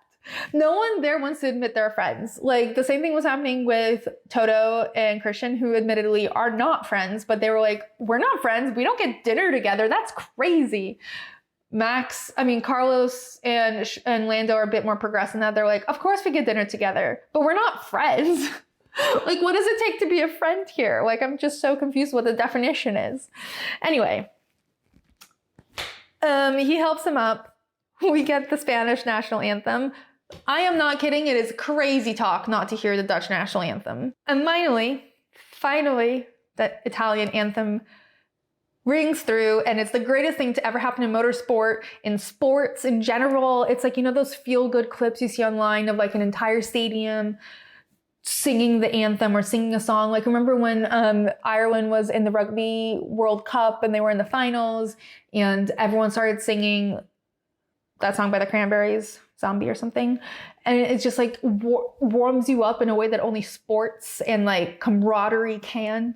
No one there wants to admit they're friends. Like the same thing was happening with Toto and Christian, who admittedly are not friends, but they were like, we're not friends. We don't get dinner together. That's crazy. Carlos and Lando are a bit more progressive in that. They're like, of course we get dinner together, but we're not friends. Like, what does it take to be a friend here? Like, I'm just so confused what the definition is. Anyway, he helps him up. We get the Spanish national anthem. I am not kidding. It is crazy talk not to hear the Dutch national anthem. And finally, the Italian anthem rings through, and it's the greatest thing to ever happen in motorsport, in sports in general. It's like, you know, those feel-good clips you see online of like an entire stadium singing the anthem or singing a song. Like, remember when Ireland was in the Rugby World Cup and they were in the finals and everyone started singing that song by the Cranberries, Zombie or something, and it's just like warms you up in a way that only sports and like camaraderie can.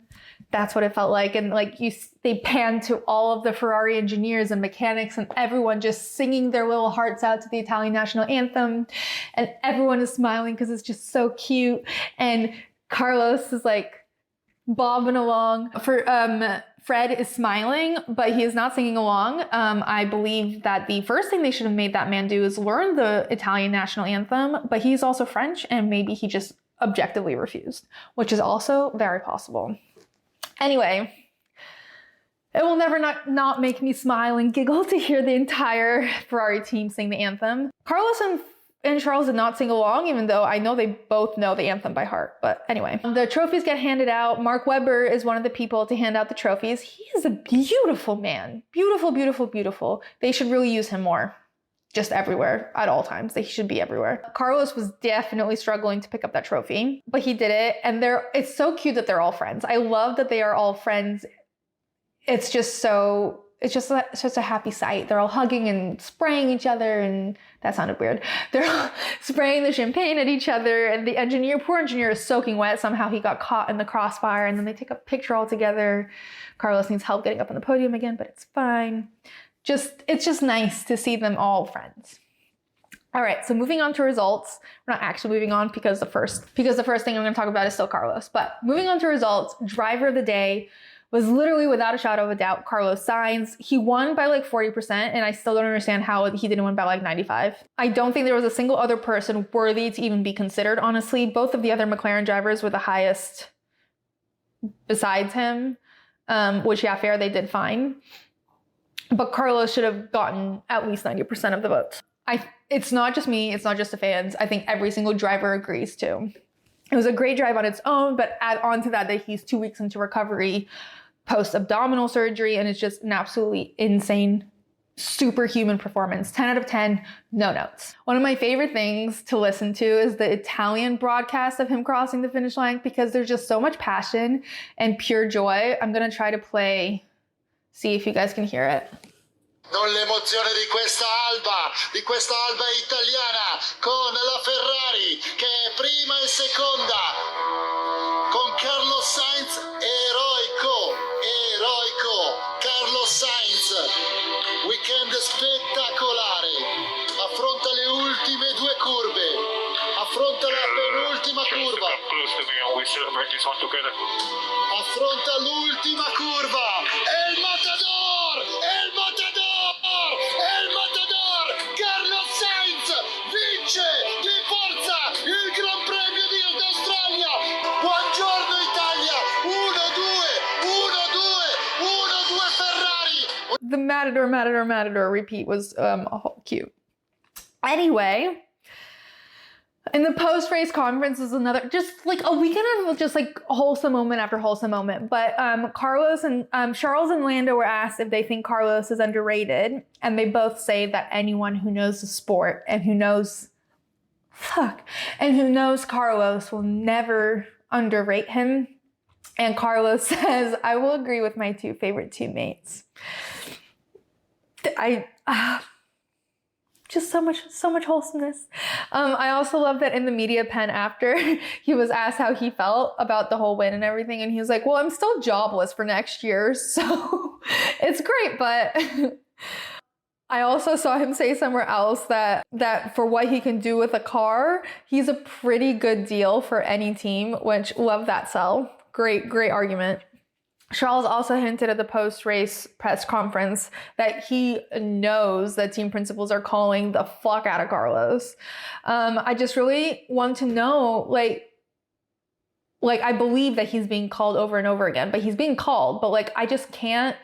That's what it felt like. And like they pan to all of the Ferrari engineers and mechanics and everyone just singing their little hearts out to the Italian national anthem, and everyone is smiling because it's just so cute. And Carlos is like bobbing along. Fred is smiling, but he is not singing along. I believe that the first thing they should have made that man do is learn the Italian national anthem, but he's also French, and maybe he just objectively refused, which is also very possible. Anyway, it will never not make me smile and giggle to hear the entire Ferrari team sing the anthem. Carlos and Charles did not sing along, even though I know they both know the anthem by heart. But anyway, the trophies get handed out. Mark Webber is one of the people to hand out the trophies. He is a beautiful man. Beautiful, beautiful, beautiful. They should really use him more. Just everywhere, at all times. He should be everywhere. Carlos was definitely struggling to pick up that trophy, but he did it. And it's so cute that they're all friends. I love that they are all friends. It's just such a happy sight. They're all hugging and spraying each other, and that sounded weird. They're all spraying the champagne at each other, and the poor engineer is soaking wet. Somehow he got caught in the crossfire, and then they take a picture all together. Carlos needs help getting up on the podium again, but it's fine. It's just nice to see them all friends. All right, so moving on to results. We're not actually moving on because the first thing I'm gonna talk about is still Carlos, but moving on to results, driver of the day was literally without a shadow of a doubt Carlos Sainz. He won by like 40%, and I still don't understand how he didn't win by like 95. I don't think there was a single other person worthy to even be considered, honestly. Both of the other McLaren drivers were the highest besides him, which, yeah, fair, they did fine. But Carlos should have gotten at least 90% of the votes. It's not just me, it's not just the fans. I think every single driver agrees too. It was a great drive on its own, but add on to that he's 2 weeks into recovery, post-abdominal surgery, and it's just an absolutely insane, superhuman performance. 10 out of 10, no notes. One of my favorite things to listen to is the Italian broadcast of him crossing the finish line, because there's just so much passion and pure joy. I'm gonna try to see if you guys can hear it. Non l'emozione di questa alba italiana con la Ferrari che è prima e seconda, con Carlos Sainz eroico, Carlos Sainz, weekend spettacolare, affronta le ultime due curve, affronta la penultima curva, affronta l'ultima curva, è il matador, Carlos Sainz vince di forza il Gran Premio di Australia. Buongiorno Italia, 1-2 Ferrari. The Matador repeat was cute. Anyway, in the post-race conference was another, just like a weekend of just like wholesome moment after wholesome moment. But Carlos and Charles and Lando were asked if they think Carlos is underrated. And they both say that anyone who knows the sport and who knows Carlos will never underrate him. And Carlos says, I will agree with my two favorite teammates. Just so much wholesomeness. I also love that in the media pen after, he was asked how he felt about the whole win and everything, and he was like, well, I'm still jobless for next year, so it's great, but I also saw him say somewhere else that for what he can do with a car, he's a pretty good deal for any team, which love that sell. Great argument. Charles also hinted at the post-race press conference that he knows that team principals are calling the fuck out of Carlos. I just really want to know, like I believe that he's being called over and over again, but he's being called, but like, I just can't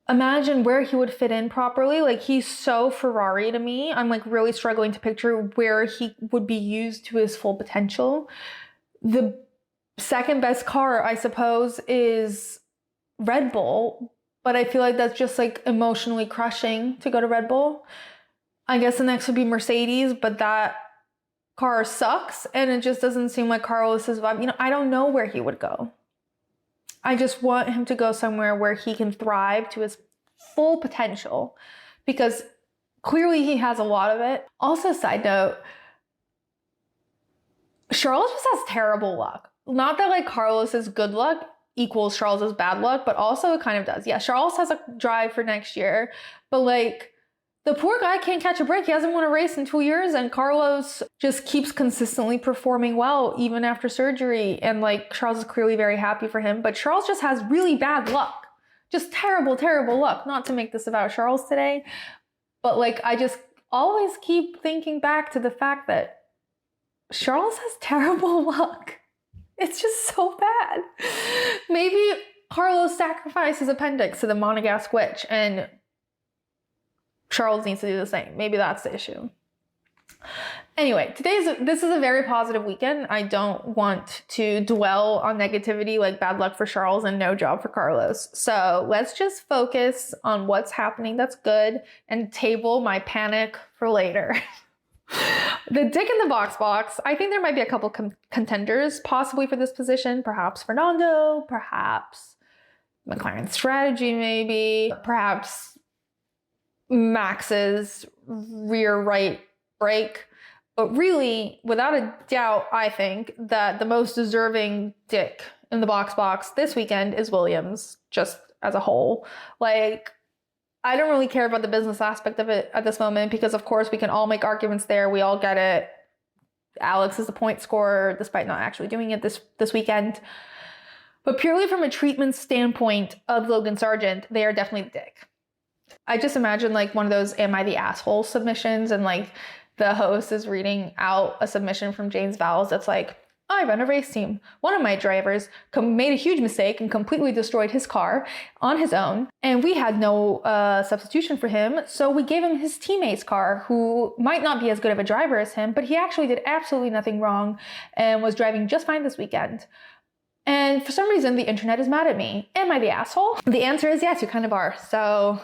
imagine where he would fit in properly. Like, he's so Ferrari to me. I'm like really struggling to picture where he would be used to his full potential. The second best car, I suppose, is Red Bull, but I feel like that's just like emotionally crushing to go to Red Bull. I guess the next would be Mercedes, but that car sucks, and it just doesn't seem like Carlos's vibe. I don't know where he would go. I just want him to go somewhere where he can thrive to his full potential, because clearly he has a lot of it. Also, side note, Charles just has terrible luck. Not that like Carlos's good luck equals Charles's bad luck, but also it kind of does. Yeah, Charles has a drive for next year, but like the poor guy can't catch a break. He hasn't won a race in 2 years, and Carlos just keeps consistently performing well even after surgery. And like, Charles is clearly very happy for him, but Charles just has really bad luck. Just terrible, terrible luck. Not to make this about Charles today, but like, I just always keep thinking back to the fact that Charles has terrible luck. It's just so bad. Maybe Carlos sacrificed his appendix to the Monegasque witch, and Charles needs to do the same. Maybe that's the issue. Anyway, this is a very positive weekend. I don't want to dwell on negativity like bad luck for Charles and no job for Carlos. So let's just focus on what's happening that's good and table my panic for later. The dick in the box. I think there might be a couple contenders possibly for this position. Perhaps Fernando, perhaps McLaren's strategy maybe, perhaps Max's rear right brake. But really, without a doubt, I think that the most deserving dick in the box this weekend is Williams, just as a whole. Like, I don't really care about the business aspect of it at this moment because, of course, we can all make arguments there. We all get it. Alex is the point scorer, despite not actually doing it this weekend. But purely from a treatment standpoint of Logan Sargent, they are definitely the dick. I just imagine like one of those "Am I the asshole?" submissions, and like the host is reading out a submission from James Vowles that's like, I run a race team. One of my drivers made a huge mistake and completely destroyed his car on his own, and we had no substitution for him, so we gave him his teammate's car, who might not be as good of a driver as him, but he actually did absolutely nothing wrong and was driving just fine this weekend. And for some reason, the internet is mad at me. Am I the asshole? The answer is yes, you kind of are. So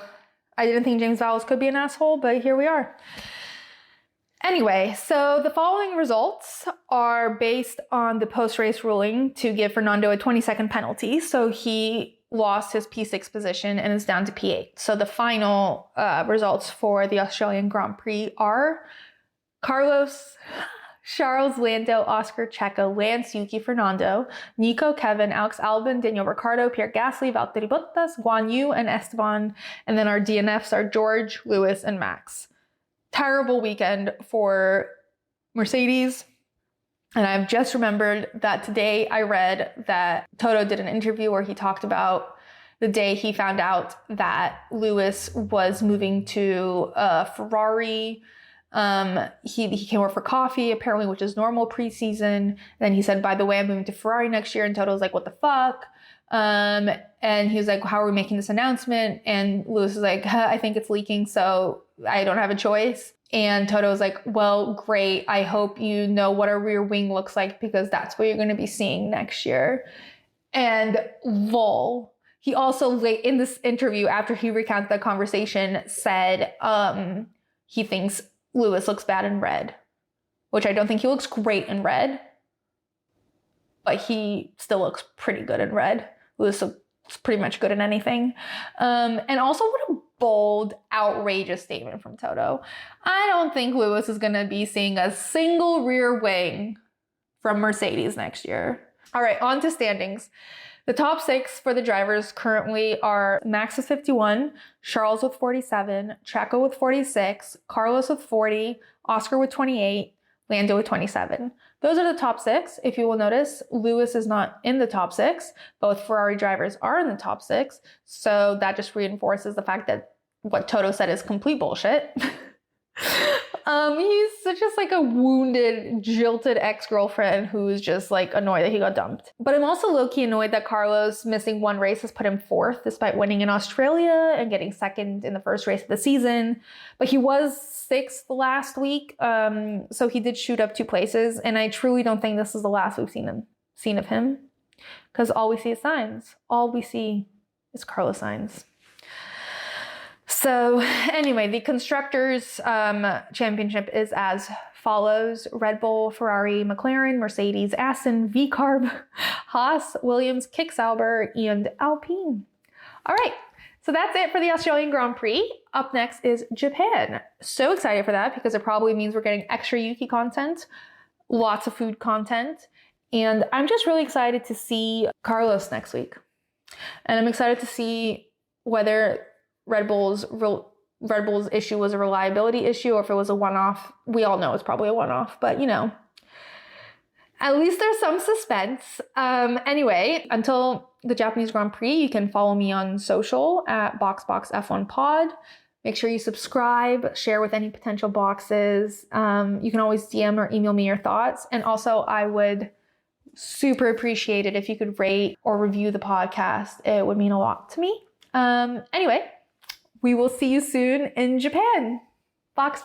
I didn't think James Vowles could be an asshole, but here we are. Anyway, so the following results are based on the post-race ruling to give Fernando a 20-second penalty. So he lost his P6 position and is down to P8. So the final results for the Australian Grand Prix are Carlos, Charles, Lando, Oscar, Checo, Lance, Yuki, Fernando, Nico, Kevin, Alex Albon, Daniel Ricciardo, Pierre Gasly, Valtteri Bottas, Guan Yu, and Esteban. And then our DNFs are George, Lewis, and Max. Terrible weekend for Mercedes. And I've just remembered that today I read that Toto did an interview where he talked about the day he found out that Lewis was moving to Ferrari. He came over for coffee, apparently, which is normal preseason. And then he said, by the way, I'm moving to Ferrari next year. And Toto was like, what the fuck? And he was like, how are we making this announcement? And Lewis was like, I think it's leaking, so I don't have a choice. And Toto was like, well, great. I hope you know what a rear wing looks like, because that's what you're going to be seeing next year. And lol. He also, in this interview, after he recounted the conversation, said he thinks Lewis looks bad in red, which I don't think he looks great in red, but he still looks pretty good in red. Lewis looks pretty much good in anything. And also, what a bold, outrageous statement from Toto. I don't think Lewis is going to be seeing a single rear wing from Mercedes next year. All right, on to standings. The top 6 for the drivers currently are Max with 51, Charles with 47, Checo with 46, Carlos with 40, Oscar with 28, Lando with 27. Those are the top 6. If you will notice, Lewis is not in the top 6. Both Ferrari drivers are in the top 6. So that just reinforces the fact that what Toto said is complete bullshit. He's just like a wounded, jilted ex-girlfriend who's just like annoyed that he got dumped. But I'm also low-key annoyed that Carlos missing one race has put him 4th despite winning in Australia and getting 2nd in the first race of the season. But he was 6th last week, so he did shoot up 2 places. And I truly don't think this is the last we've seen of him, because all we see is Sainz. All we see is Carlos Sainz. So anyway, the Constructors' Championship is as follows: Red Bull, Ferrari, McLaren, Mercedes, Aston, VCarb, Haas, Williams, Kick Sauber, and Alpine. All right, so that's it for the Australian Grand Prix. Up next is Japan. So excited for that, because it probably means we're getting extra Yuki content, lots of food content, and I'm just really excited to see Carlos next week. And I'm excited to see whether Red Bull's Red Bull's issue was a reliability issue or if it was a one-off. We all know it's probably a one-off, but you know, at least there's some suspense. Anyway, until the Japanese Grand Prix, you can follow me on social at BoxBoxF1Pod. Make sure you subscribe, share with any potential boxes. You can always DM or email me your thoughts. And also, I would super appreciate it if you could rate or review the podcast. It would mean a lot to me. Anyway, we will see you soon in Japan. Box.